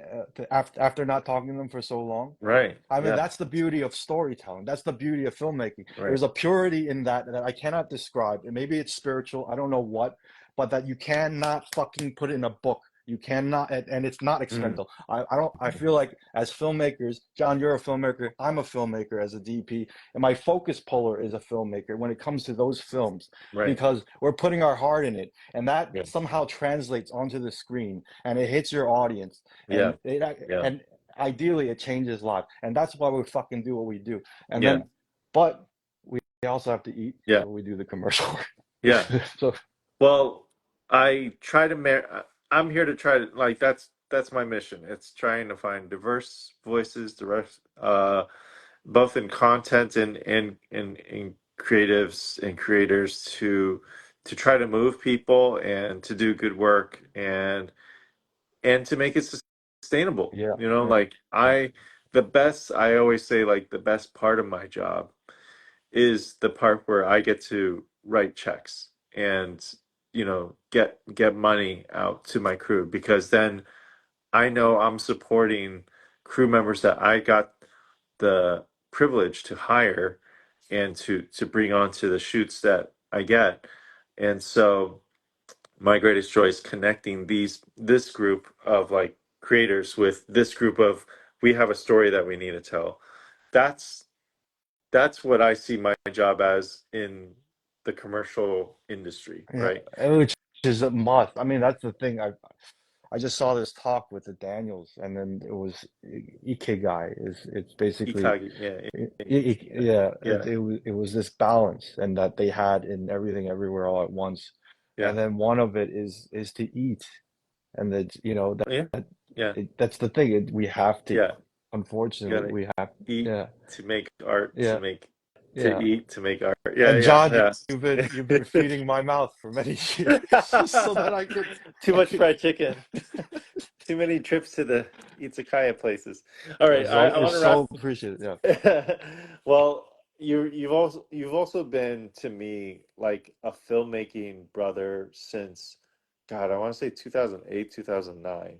after not talking to them for so long?
right.
I mean,
Yeah.
that's the beauty of storytelling. That's the beauty of filmmaking.
Right.
There's a purity in that I cannot describe. And maybe it's spiritual, I don't know what, but that you cannot fucking put in a book. You cannot, and it's not
Mm,
expendable. I don't, I feel like as filmmakers, John, you're a filmmaker, I'm a filmmaker as a DP, and my focus puller is a filmmaker when it comes to those films,
right.
because we're putting our heart in it, and that
Yeah.
somehow translates onto the screen, and it hits your audience,
Yeah.
and
Yeah.
and ideally it changes lives, and that's why we fucking do what we do. And
Yeah.
then, but we also have to eat,
Yeah.
so we do the commercial work.
Yeah.
So
Well, I try to I'm here to try to like that's my mission. It's trying to find diverse voices, diverse both in content and creatives and creators to try to move people and to do good work and to make it sustainable.
yeah, yeah,
Like the best, I always say, like the best part of my job is the part where I get to write checks and get money out to my crew, because then I know I'm supporting crew members that I got the privilege to hire and to bring onto the shoots that I get. And so my greatest joy is connecting this group of like creators with this group of we have a story that we need to tell. That's that's what I see my job as in the commercial industry,
yeah,
right?
which is a must. I mean, that's the thing. I just saw this talk with the Daniels, and then it was Ikigai. It's basically,
Ikagi, yeah, yeah,
yeah,
yeah,
it was this balance, and that they had in everything, everywhere, all at once.
yeah,
And then one of it is to eat, and that
yeah, yeah,
that's the thing. We have to,
yeah. You
unfortunately,
gotta
we have,
eat
yeah,
to make art,
yeah,
to
yeah.
eat to make art. Yeah,
And
yeah,
John,
yeah.
you've been feeding my mouth for many years, so that
Too
I
much
could.
fried chicken. Too many trips to the izakaya places. All right, I
It's
want to wrap.
so appreciated. Yeah,
Well, you've also been to me like a filmmaking brother since, God, I want to say 2008, 2009,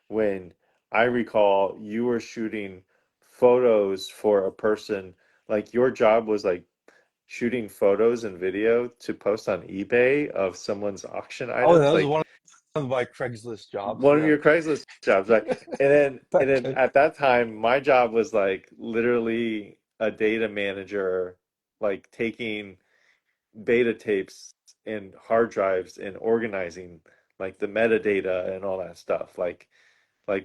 when I recall you were shooting photos for a person, like your job was like shooting photos and video to post on eBay of someone's auction
Oh, that
items,
was
like
one of my Craigslist jobs.
one of
Yeah.
your Craigslist jobs, right? And
Back
then
then.
at that time, my job was like literally a data manager, like taking beta tapes and hard drives and organizing like the metadata and all that stuff. Like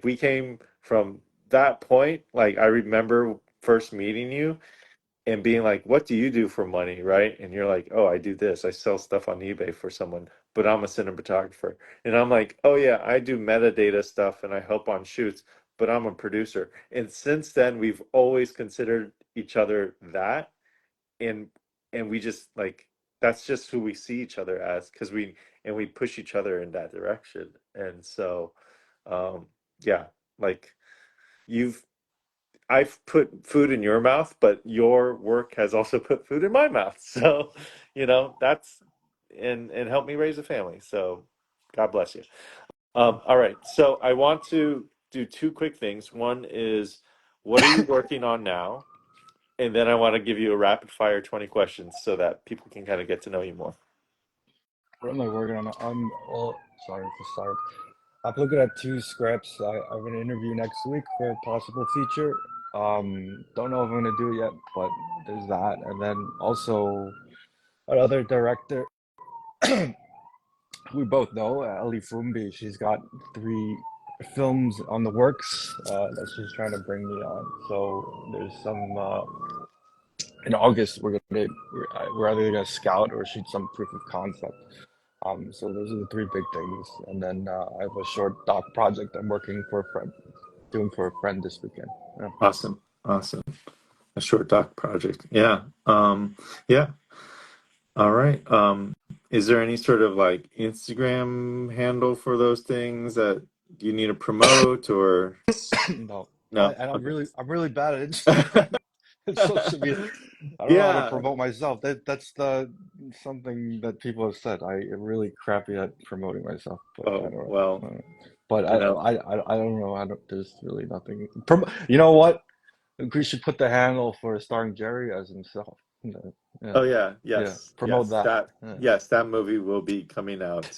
we came from that point. Like I remember first meeting you and being like, "What do you do for money?" Right? And you're like, "Oh, I do this. I sell stuff on eBay for someone, but I'm a cinematographer." And I'm like, "Oh yeah, I do metadata stuff and I help on shoots, but I'm a producer." And since then, we've always considered each other that, and we just like that's just who we see each other as because we push each other in that direction. And so, um, yeah, like you've I've put food in your mouth, but your work has also put food in my mouth. So, that's and help me raise a family. So, God bless you. All right. So I want to do two quick things. One is, what are you working on now? And then I want to give you a rapid fire 20 questions so that people can kind of get to know you more.
What am I working on? Well, sorry to start. I'm looking at two scripts. I have an interview next week for a possible feature. Don't know if I'm gonna do it yet, but there's that. And then also another director we both know, Ali Fumbi. She's got three films on the works that she's trying to bring me on. So there's some in August we're either gonna scout or shoot some proof of concept. So those are the three big things. And then I have a short doc project I'm working for a friend, doing for a friend this weekend. Yeah.
Awesome. Awesome. A short doc project. Yeah. Yeah. All right. Is there any sort of like Instagram handle for those things that you need to promote or
No,
no?
and
Okay.
I'm really bad at Instagram and social media. I don't know how to
Yeah.
promote myself. That's the something that people have said. I am really crappy at promoting myself, but I
Oh,
don't know. I
well,
don't know. But
you know.
I don't know. I don't. There's really nothing. You know what? We should put the handle for starring Jerry as himself. Yeah,
Oh yeah,
yeah.
yes,
Promote that. Yeah.
yes, that movie will be coming out,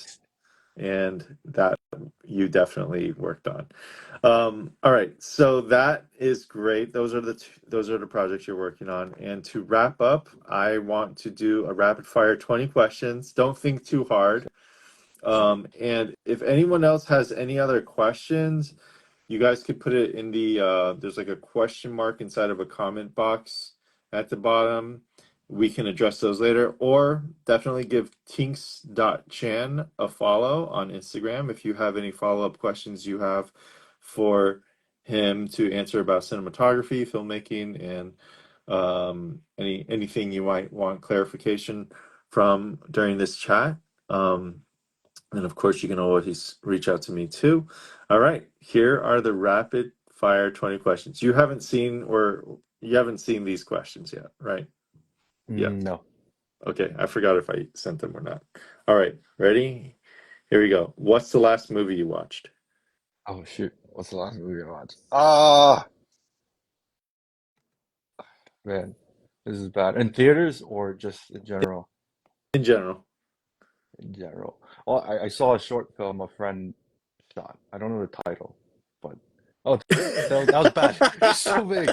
and that you definitely worked on. All right, so that is great. Those are the projects you're working on. And to wrap up, I want to do a rapid fire 20 questions. Don't think too hard. And if anyone else has any other questions, you guys could put it in the there's like a question mark inside of a comment box at the bottom. We can address those later, or definitely give Tinx.Chan a follow on Instagram if you have any follow-up questions you have for him to answer about cinematography, filmmaking, and anything you might want clarification from during this chat. Um, and of course, you can always reach out to me too. All right, here are the rapid fire 20 questions. You haven't seen these questions yet, right? Yeah.
No.
Okay, I forgot if I sent them or not. All right, ready? Here we go. What's the last movie you watched?
Oh shoot. What's the last movie I watched? Ah, man, this is bad. In theaters or just in general?
In general.
In general. Well, I saw a short film a friend shot. I don't know the title, but oh, that was bad. It's so vague.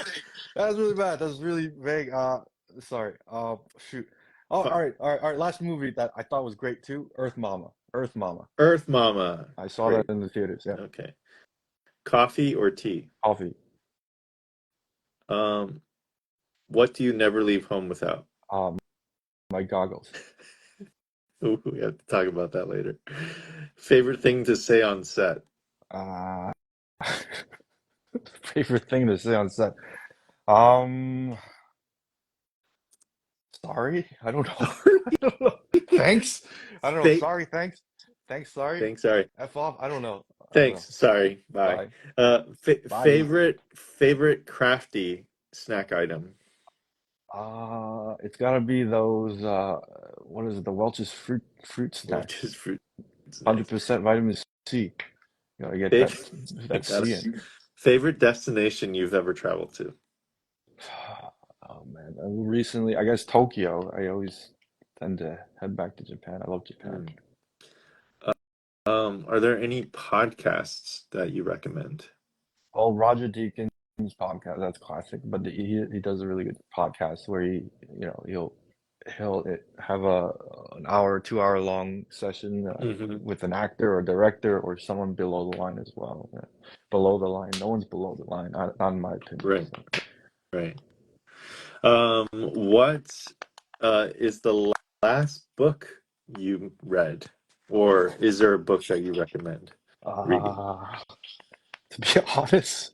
That was really bad. That was really vague. Sorry. Shoot. Oh,
Fine.
all right. Last movie that I thought was great too. Earth Mama. Earth Mama.
Earth Mama.
I saw that
Great.
in the theaters. Yeah.
Okay. Coffee or tea?
Coffee.
Um, what do you never leave home without?
Um, my goggles.
Ooh, we have to talk about that later. Favorite thing to say on set?
Uh, favorite thing to say on set. Um, sorry. I don't know. I don't know. Thanks. I don't know.
Fa-
Sorry. Thanks. Thanks. Sorry.
Thanks. Sorry.
F off. I don't know. I don't
Thanks.
know.
Sorry. Bye.
Bye. Bye.
Favorite crafty snack item.
It's gotta be those what is it, the Welch's fruit
Which
snacks.
is fruit snacks.
100% vitamin C. Gotta get
Fav-
that
Gotta
C in.
Favorite destination you've ever traveled to?
Oh man, recently, I guess Tokyo. I always tend to head back to Japan. I love Japan.
Mm. Are there any podcasts that you recommend?
Well, Roger Deakins' podcast, that's classic, but he does a really good podcast where he'll have a an hour, 2 hour long session
Hmm.
with an actor or director or someone below the line as well. Below the line, no one's below the line, not in my opinion.
Right,
So,
right. What is the last book you read, or is there a book that you recommend reading?
uh, to be honest,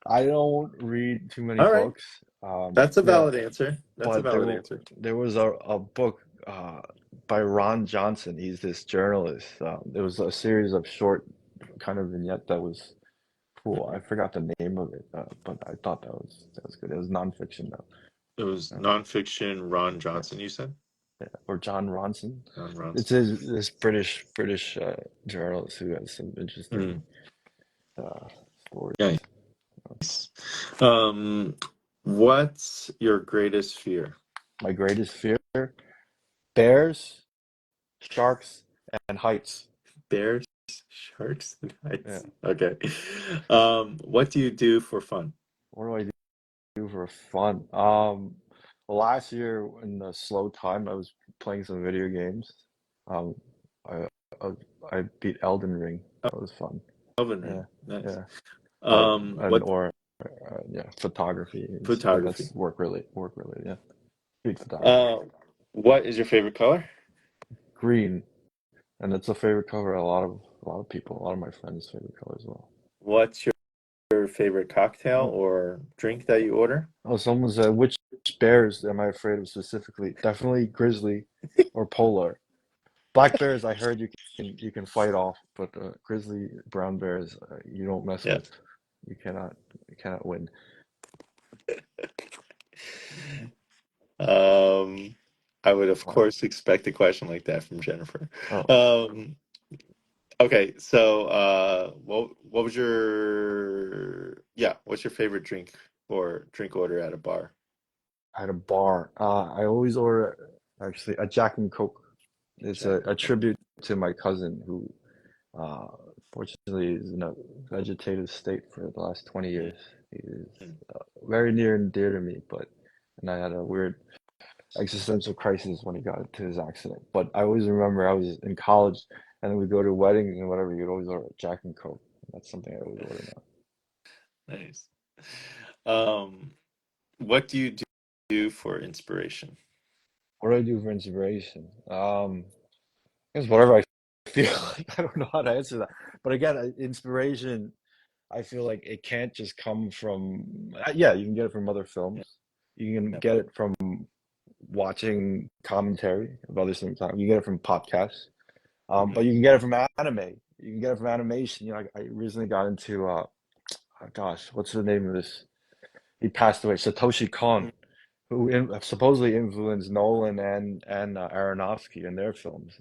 I don't read too many
All right,
books.
that's a
Yeah,
valid answer. That's a
but
valid answer.
there was a book by Ron Johnson. He's this journalist. There was a series of short kind of vignette that was cool. I
Mhm.
forgot the name of it, but I thought that was good. It was nonfiction though.
It was
Yeah,
nonfiction. Ron
yeah,
Johnson, you said?
yeah. Or John Ronson.
Ron
It's
Ronson.
this British journalist who has some interesting
Mm.
uh, stories.
Nice. Um, what's your greatest fear?
My greatest fear: bears, sharks, and heights.
Bears, sharks, and
Yeah.
heights. Okay. What do you do for fun?
What do I do for fun? Last year in the slow time, I was playing some video games. Um, I I, I beat Elden Ring. That was fun.
Elven
Yeah,
Ring. Nice.
yeah. Or and
What
or yeah, photography and but
photography?
that's work related. Yeah, street photography.
Uh, what is your favorite color?
Green, and it's a favorite color. A lot of people, a lot of my friends' favorite color as well.
What's your favorite cocktail
Oh,
or drink that you order?
oh, someone said, which bears am I afraid of specifically? Definitely grizzly or polar. Black bears, I heard you can fight off, but grizzly brown bears, you don't mess
Yeah.
with. You cannot win.
Um, I would of
Wow.
course expect a question like that from Jennifer.
Oh,
Um, okay, so what was your what's your favorite drink or drink order at a bar?
at a bar, I always order actually a Jack and Coke. It's
Jack
a
and Coke.
tribute to my cousin who, uh, fortunately, is in a vegetative state for the last 20 years. He is
Mm.
very near and dear to me, but and I had a weird existential crisis when he got into his accident. But I always remember I was in college and we go to weddings and whatever, you'd always order Jack and Coke. That's something I always order now.
Nice. Um, what do you do for inspiration?
What do I do for inspiration? I guess whatever I feel like. I don't know how to answer that. But again, inspiration, I feel like it can't just come from, yeah, you can get it from other
Yeah.
films. You can
Yeah.
get it from watching commentary of other things. You can get it from podcasts.
Hmm.
But you can get it from anime. You can get it from animation. You know, I recently got into oh gosh, what's the name of this? He passed away. Satoshi Kon, who supposedly influenced Nolan and Aronofsky in their films.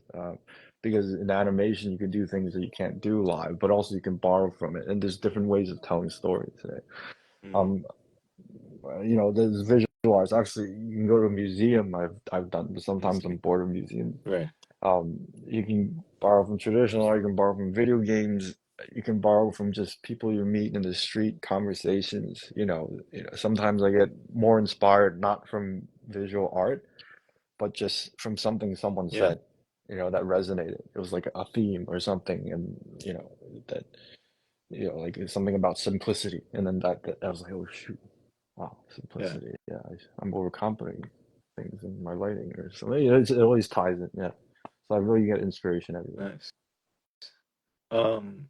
Because in animation you can do things that you can't do live, but also you can borrow from it. And there's different ways of telling stories. Right?
Hmm.
Um, there's visual arts. Actually, you can go to a museum. I've done, but sometimes I'm
Museum.
bored of museums.
Right.
You can borrow from traditional art, you can borrow from video games, you can borrow from just people you meet in the street, conversations. Sometimes I get more inspired not from visual art, but just from something someone
Yeah.
said, that resonated. It was like a theme or something, and that like it's something about simplicity, and then that I was like, oh shoot, wow,
Yeah.
simplicity. Yeah, I'm overcomplicating things in my writing or something. It always ties in. Yeah. So I really get inspiration everywhere.
Nice. Um,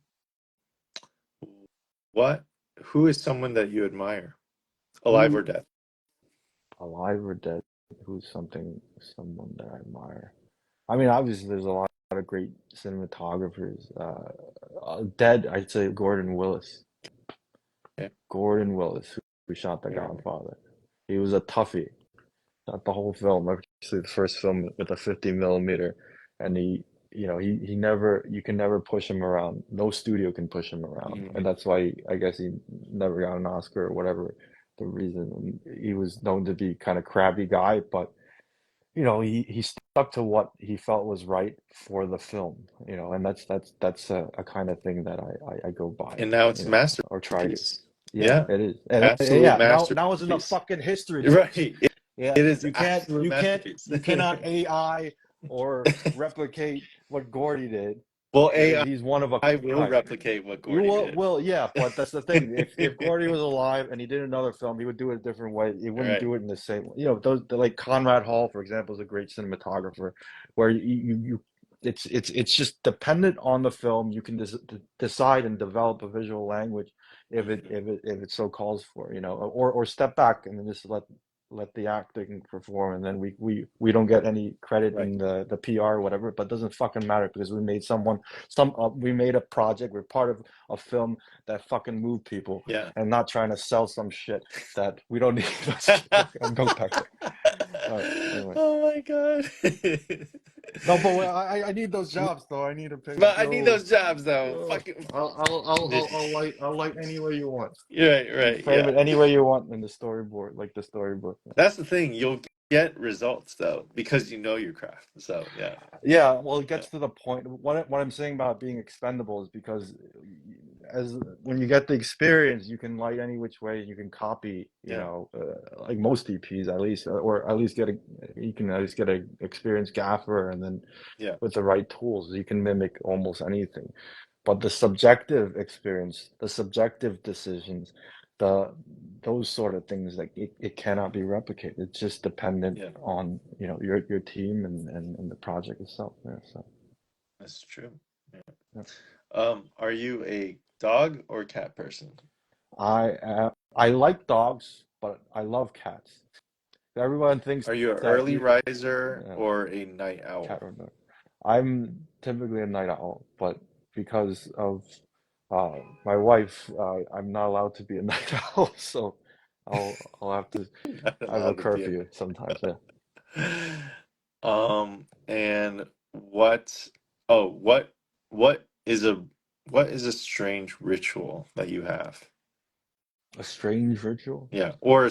what? Who is someone that you admire, alive or
Who,
dead?
alive or dead, who's someone that I admire? I mean, obviously, there's a lot of great cinematographers. Dead, I'd say Gordon Willis.
Yeah.
Gordon Willis, who shot The
Very
Godfather. He was a toughie. Shot the whole film, actually the first film with a 50 millimeter, and he he never you can never push him around. No studio can push him around, and
Mhm.
that's why I guess he never got an Oscar or whatever the reason. And he was known to be kind of crabby guy, but he stuck to what he felt was right for the film, and that's a kind of thing that I go by,
And now it's a
or try to.
masterpiece.
Yeah,
Yeah,
it is. And
absolute
yeah, now it's in the
masterpiece.
fucking history
Right.
books. Yeah,
It is absolute masterpiece.
you cannot AI or replicate what Gordy did
Well,
because he's one of a
AI will
kind.
replicate what
You
Gordy did.
will, yeah, but that's the thing. If Gordy was alive and he did another film, he would do it a different way. He wouldn't
Right.
do it in the same. Like Conrad Hall, for example, is a great cinematographer, where it's just dependent on the film. You can decide and develop a visual language
Hmm.
if it so calls for, or step back and then just let the acting perform, and then we don't get any credit
Right.
in the PR or whatever, but it doesn't fucking matter because we made a project. We're part of a film that fucking moved people,
Yeah.
and not trying to sell some shit that we don't need. I'm go back there. All right. Anyway,
Oh my God.
no, but I need those jobs though. I need to pay.
But I need
Yo,
those jobs though.
yo.
Fucking.
I'll light any way you want.
Right,
And
right,
frame
yeah.
it any way you want in the storyboard, like the storybook.
That's the thing. You'll get results though because you know your craft. So yeah,
Yeah, well, it
yeah,
gets to the point. What I'm saying about being expendable is because as when you get the experience, you can light any which way. You can copy,
yeah,
like most EPs at least, or at least you can at least get a experienced gaffer, and then
yeah,
with the right tools, you can mimic almost anything. But the subjective experience, the subjective decisions, the those sort of things, like it cannot be replicated. It's just dependent
yeah.
on, your team and the project itself. Yeah, so
That's true. Yeah.
yeah.
Are you a dog or cat person?
I like dogs, but I love cats. Everyone thinks
Are you an
that
early
you
riser
uh,
or a night
cat
owl?
or dog. I'm typically a night owl, but because of uh, my wife, I'm not allowed to be a night owl, so I'll have to.
Not
I have a
allowed to be a
curfew sometimes. Yeah,
And what, oh, what is a what is a strange ritual that you have?
a strange ritual.
Yeah, or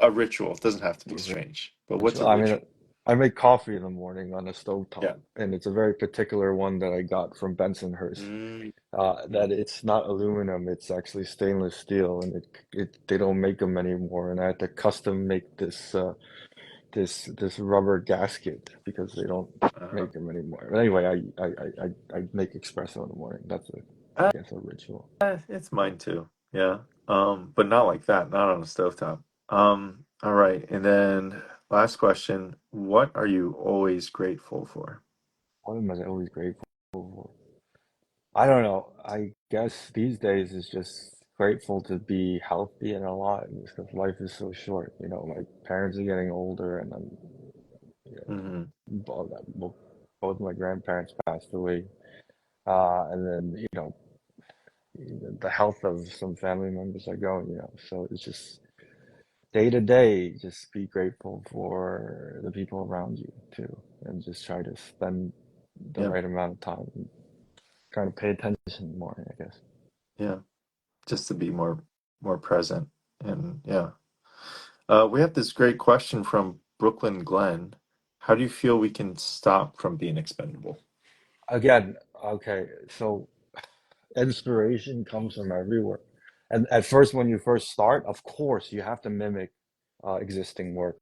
a ritual. It doesn't have to be
What's a
strange, but what's
ritual?
a
I mean,
ritual?
I make coffee in the morning on a
Yeah.
stovetop, and it's a very particular one that I got from Bensonhurst.
Mm,
That
mm,
it's not aluminum; it's actually stainless steel, and they don't make them anymore. And I had to custom make this rubber gasket because they don't
uh-huh.
make them anymore. But anyway, I make espresso in the morning. That's I
Uh,
guess a ritual.
it's mine too. Yeah. But not like that, not on a stovetop. All right. And then last question, what are you always grateful for?
What am I always grateful for? I don't know. I guess these days is just grateful to be healthy and alive because life is so short. My parents are getting older, and I'm
Hmm.
both, both my grandparents passed away. And then, the health of some family members are going, so it's just day to day, just be grateful for the people around you too, and just try to spend the
Yeah.
right amount of time and trying to pay attention more, I guess.
Yeah. Just to be more present. And yeah. We have this great question from Brooklyn Glenn. How do you feel we can stop from being expendable?
Again, okay, so inspiration comes from everywhere. And at first, when you first start, of course, you have to mimic existing work.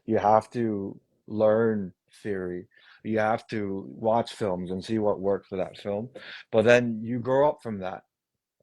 You have to learn theory. You have to watch films and see what worked for that film. But then you grow up from that,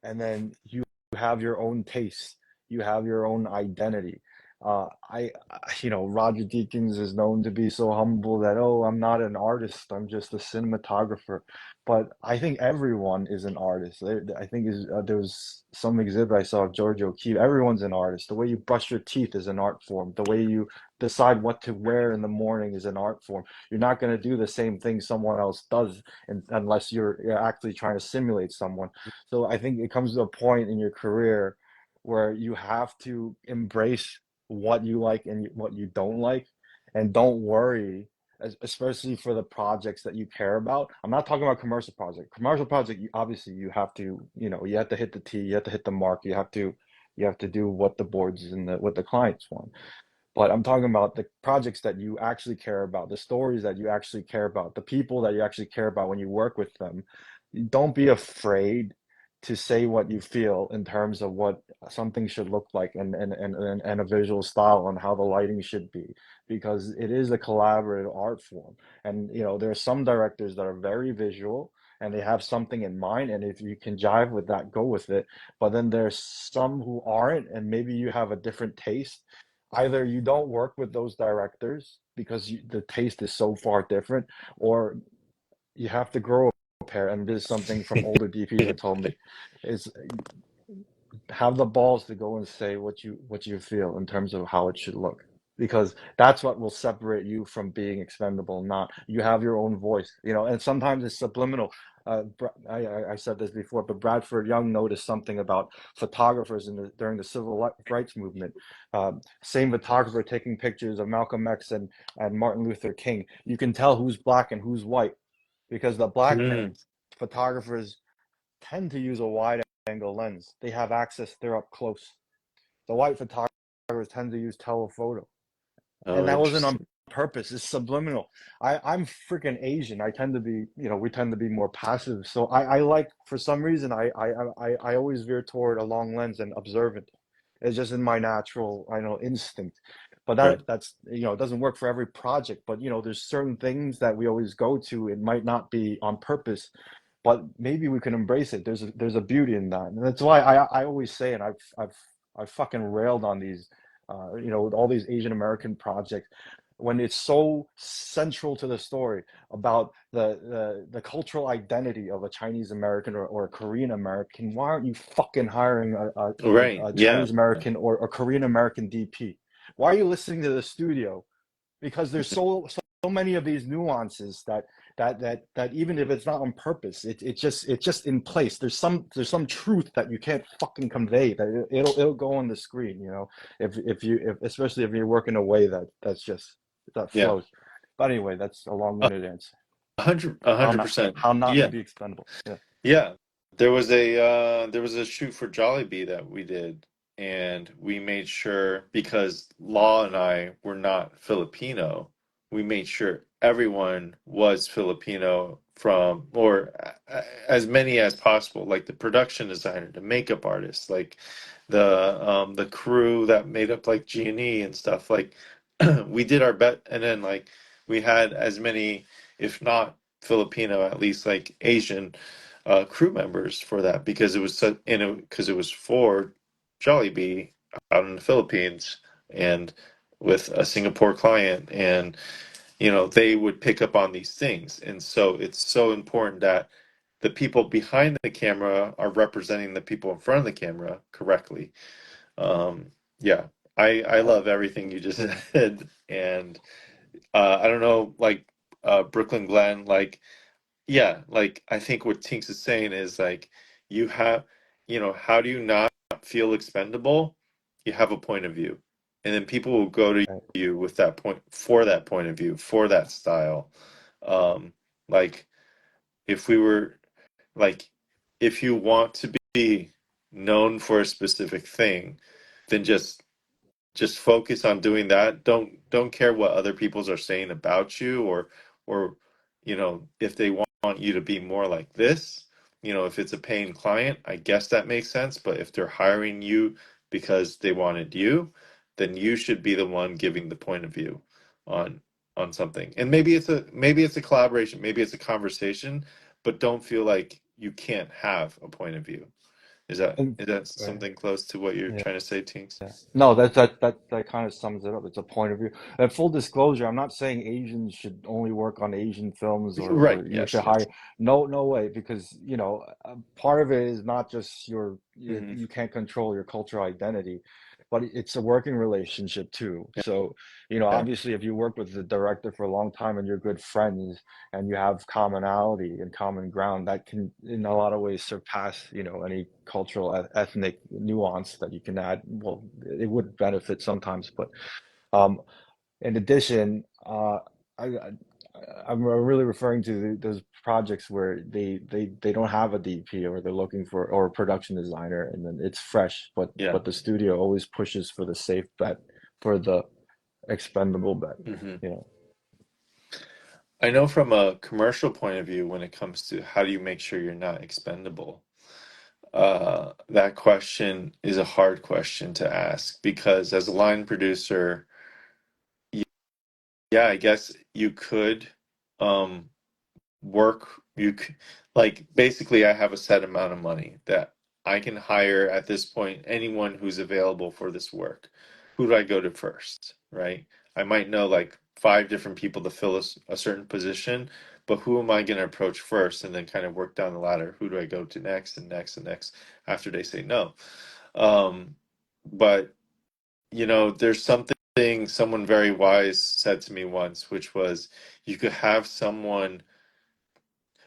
and then you have your own taste. You have your own identity. Roger Deakins is known to be so humble that, oh, I'm not an artist. I'm just a cinematographer. But I think everyone is an artist. I think there was some exhibit I saw of George O'Keeffe. Everyone's an artist. The way you brush your teeth is an art form. The way you decide what to wear in the morning is an art form. You're not going to do the same thing someone else does unless you're actually trying to simulate someone. So I think it comes to a point in your career where you have to embrace what you like and what you don't like, and don't worry. especially for the projects that you care about. I'm not talking about commercial project. Commercial project, obviously you have to, you have to hit the T, you have to hit the mark, you have to do what the boards and what the clients want. But I'm talking about the projects that you actually care about, the stories that you actually care about, the people that you actually care about when you work with them. Don't be afraid to say what you feel in terms of what something should look like, and a visual style and how the lighting should be, because it is a collaborative art form. And there are some directors that are very visual and they have something in mind, and if you can jive with that, go with it. But then there's some who aren't, and maybe you have a different taste. Either you don't work with those directors because the taste is so far different, or you have to grow a pair. And this is something from older DPs that told me, is have the balls to go and say what you feel in terms of how it should look, because that's what will separate you from being expendable. Not you have your own voice, and sometimes it's subliminal. I said this before, but Bradford Young noticed something about photographers during the civil rights movement. Same photographer taking pictures of Malcolm X and Martin Luther King. You can tell who's black and who's white, because the black
Mm.
photographers tend to use a wide angle lens. They have access, they're up close. The white photographers tend to use telephoto.
Oh,
And that wasn't on
interesting.
purpose. It's subliminal. I'm freaking Asian. I tend to be, we tend to be more passive. So I like, for some reason, I always veer toward a long lens and observant. It's just in my natural, I know, instinct. But
Right.
that's, it doesn't work for every project. But, there's certain things that we always go to. It might not be on purpose, but maybe we can embrace it. There's a beauty in that. And that's why I always say, and I've fucking railed on these, with all these Asian American projects, when it's so central to the story about the cultural identity of a Chinese American, or a Korean American. Why aren't you fucking hiring
Right.
a
Yeah.
Chinese American or a Korean American DP? Why are you listening to the studio? Because there's so many of these nuances that even if it's not on purpose, it's just in place. There's some truth that you can't fucking convey, that it'll go on the screen, if especially if you're working a way that
Yeah.
flows. But anyway, that's a
A
long-winded answer.
a
How
hundred
not
percent.
how not to
Yeah.
be expendable. Yeah.
Yeah, there was a shoot for Jollibee that we did, and we made sure, because Law and I were not Filipino, we made sure everyone was Filipino, from or as many as possible, like the production designer, the makeup artist, like the crew that made up like G&E and stuff. Like we did our bet, and then like we had as many, if not Filipino, at least like Asian crew members for that, because it was such, because it was for Jollibee out in the Philippines, and with a Singapore client, and they would pick up on these things. And so it's so important that the people behind the camera are representing the people in front of the camera correctly. Yeah, I
Uh,
love everything you just
yeah.
said. And I don't know, like Brooklyn Glenn, like yeah, like I think what Tinks is saying is like, you have, how do you not feel expendable? You have a point of view. And then people will go to
Right.
you with that point, for that point of view, for that style. Um, like if we were like, if you want to be known for a specific thing, then just focus on doing that. Don't care what other people's are saying about you, or if they want you to be more like this. If it's a paying client, I guess that makes sense. But if they're hiring you because they wanted you, then you should be the one giving the point of view on on something. And maybe it's a collaboration, maybe it's a conversation, but don't feel like you can't have a point of view. Is that
And
is that
right.
something close to what you're
Yeah.
trying to say, Tinks?
Yeah. No, that kind of sums it up. It's a point of view. And full disclosure, I'm not saying Asians should only work on Asian films,
Right.
or you
Yes.
should hire.
Yes.
No, no way, because part of it is not just
Hmm.
you can't control your cultural identity, but it's a working relationship too.
Yeah.
So,
Yeah.
obviously, if you work with the director for a long time and you're good friends and you have commonality and common ground, that can, in a lot of ways, surpass, any cultural, ethnic nuance that you can add. Well, it would benefit sometimes, but um, in addition, I'm really referring to those projects where they don't have a DP, or they're looking for, or a production designer, and then it's fresh,
Yeah.
but the studio always pushes for the safe bet, for the expendable bet,
Hmm.
you know.
I know from a commercial point of view, when it comes to how do you make sure you're not expendable, that question is a hard question to ask because as a line producer, yeah, I guess you could um, work. Like basically, I have a set amount of money that I can hire at this point anyone who's available for this work. Who do I go to first, right? I might know like five different people to fill a certain position, but who am I going to approach first and then kind of work down the ladder? Who do I go to next and next and next after they say no? Um, but there's something someone very wise said to me once, which was you could have someone.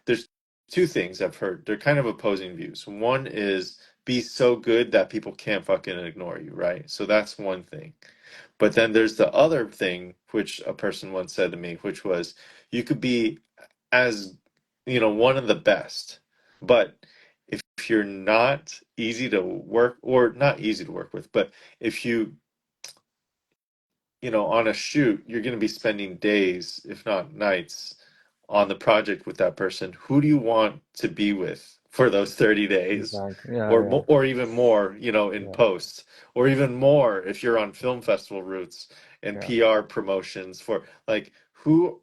There's two things I've heard. They're kind of opposing views. One is be so good that people can't fucking ignore you, right? So that's one thing. But then there's the other thing, which a person once said to me, which was you could be as, one of the best, but if you're not easy to work, or not easy to work with, but if on a shoot, you're going to be spending days, if not nights, on the project with that person. Who do you want to be with for those 30 days?
Exactly. Yeah,
Or
yeah,
or even more, in
yeah,
post, or even more if you're on film festival routes and
yeah.
PR promotions for like who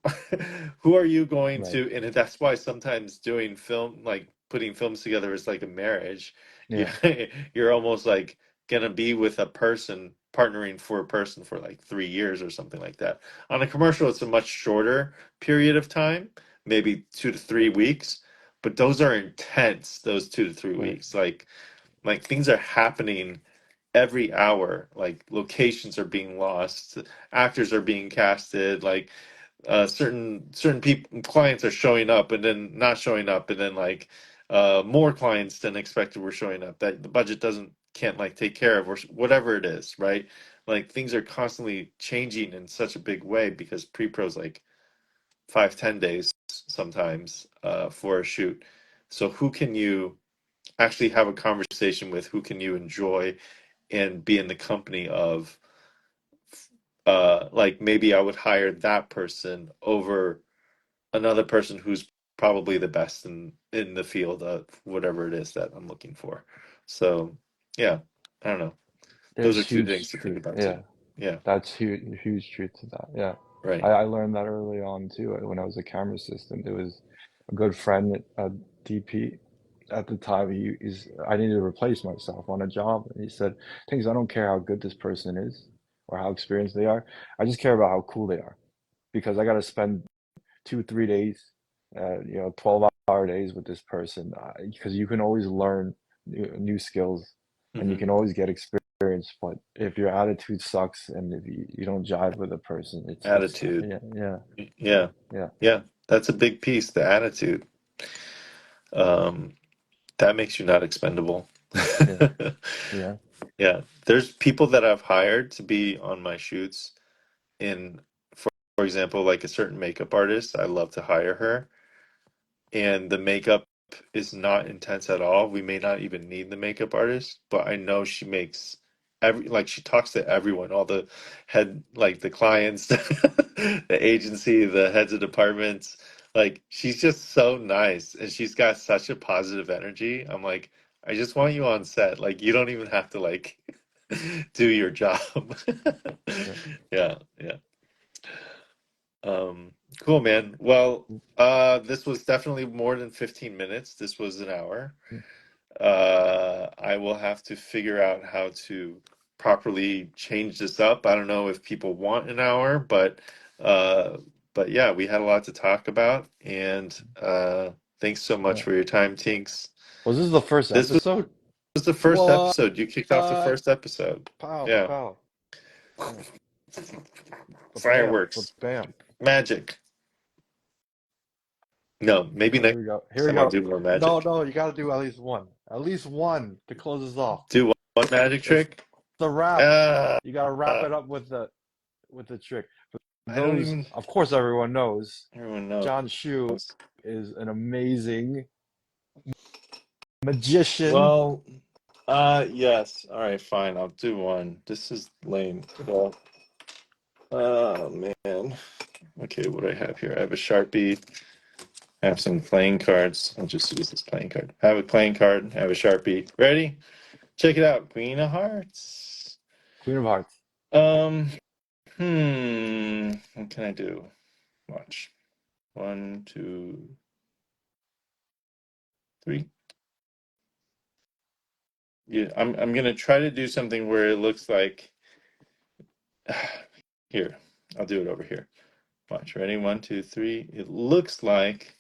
who are you going
Right.
to? And that's why sometimes doing film, like putting films together, is like a marriage. You
Yeah.
you're almost like gonna be with a person, partnering for a person for like 3 years or something like that. On a commercial, it's a much shorter period of time, maybe 2 to 3 weeks, but those are intense, those 2 to 3
Right.
weeks. Like things are happening every hour. Like locations are being lost, actors are being casted, like certain people, clients are showing up and then not showing up, and then like more clients than expected were showing up that the budget doesn't can't like take care of, or whatever it is, right? Like things are constantly changing in such a big way because pre-pro's like 5-10 days sometimes for a shoot. So who can you actually have a conversation with? Who can you enjoy and be in the company of? Like maybe I would hire that person over another person who's probably the best in the field of whatever it is that I'm looking for. So yeah, I don't know. Those
There's
are two things
huge
to think
truth.
about too.
Yeah.
Yeah,
That's huge, huge truth to that. Yeah.
right.
I learned that early on too. When I was a camera assistant, it was a good friend, a DP at the time. I needed to replace myself on a job. And he said, things, I don't care how good this person is or how experienced they are. I just care about how cool they are, because I got to spend 2, 3 days, 12-hour days with this person, because you can always learn new skills, and you
Hmm.
can always get experience. But if your attitude sucks, and if you don't jive with a person, it's
Attitude.
yeah, yeah,
Yeah,
yeah,
yeah. That's a big piece. The attitude. Um, that makes you not expendable.
yeah, yeah.
Yeah, there's people that I've hired to be on my shoots. In, for example, like a certain makeup artist, I love to hire her, and the makeup is not intense at all. We may not even need the makeup artist, but I know she makes like she talks to everyone, all the like the clients, the agency, the heads of departments. Like she's just so nice and she's got such a positive energy. I'm like, I just want you on set. Like you don't even have to like do your job.
Yeah.
Yeah, yeah. Um, cool, man. Well, this was definitely more than 15 minutes. This was an hour. I will have to figure out how to properly change this up. I don't know if people want an hour, uh, but yeah, we had a lot to talk about, and thanks so much
Yeah.
for your time, Tinks.
Was this the first
This
episode?
was the first
What?
episode. You kicked off the first episode.
Pow,
Yeah.
pow. Yeah. Bam,
Fireworks,
bam.
magic. No, maybe
Oh, here we go.
next
Here we
time I'll
go.
do more
No,
magic.
no, you got to do at least one. At least one to close us off.
Do one magic
It's
trick.
the wrap.
Uh,
You got to wrap
uh,
it up with the trick.
I don't
those,
even.
of course, everyone knows
Everyone knows.
John Shu is an amazing magician.
Well, yes. All right, fine. I'll do one. This is lame. Well, oh man. Okay, what do I have here? I have a Sharpie. I have some playing cards. I'll just use this playing card. I have a playing card. I have a Sharpie. Ready? Check it out. Queen of Hearts.
Queen of Hearts.
Um, what can I do? Watch. One, two, three. Yeah, I'm gonna try to do something where it looks like here. I'll do it over here. Watch. Ready? One, two, three. It looks like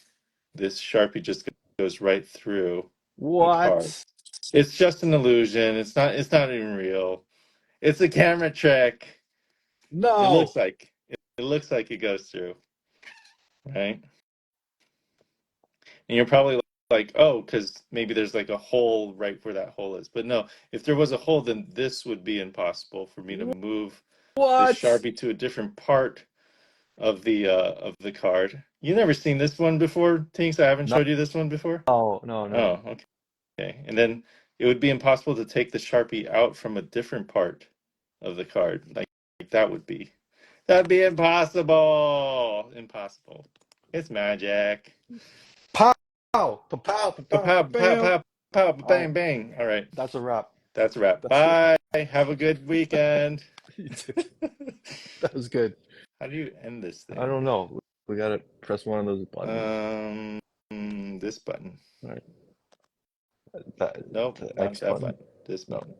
this Sharpie just goes right through the card.
What?
It's just an illusion. It's not even real. It's a camera trick.
No.
It looks like it goes through, right? And you're probably like, oh, because maybe there's like a hole right where that hole is. But no, if there was a hole, then this would be impossible for me to move this
What?
Sharpie to a different part of the card. You never seen this one before, Tinks? I haven't
No,
showed you this one before.
no, no, no.
Oh, okay. And then it would be impossible to take the Sharpie out from a different part of the card. Like that'd be impossible. Impossible. It's magic.
Pow! Pow! Pow!
Pa
Pow!
pow pow
Bam!
pow pow
All right,
bang bang. All right.
that's a wrap.
That's a wrap.
That's it.
Bye. Have a good weekend.
You too. That was good.
How do you end this
I
thing?
don't know. We gotta press one of those buttons.
Um, this button.
All right. That,
Nope,
the
not
X
that
button.
button. This
No.
button.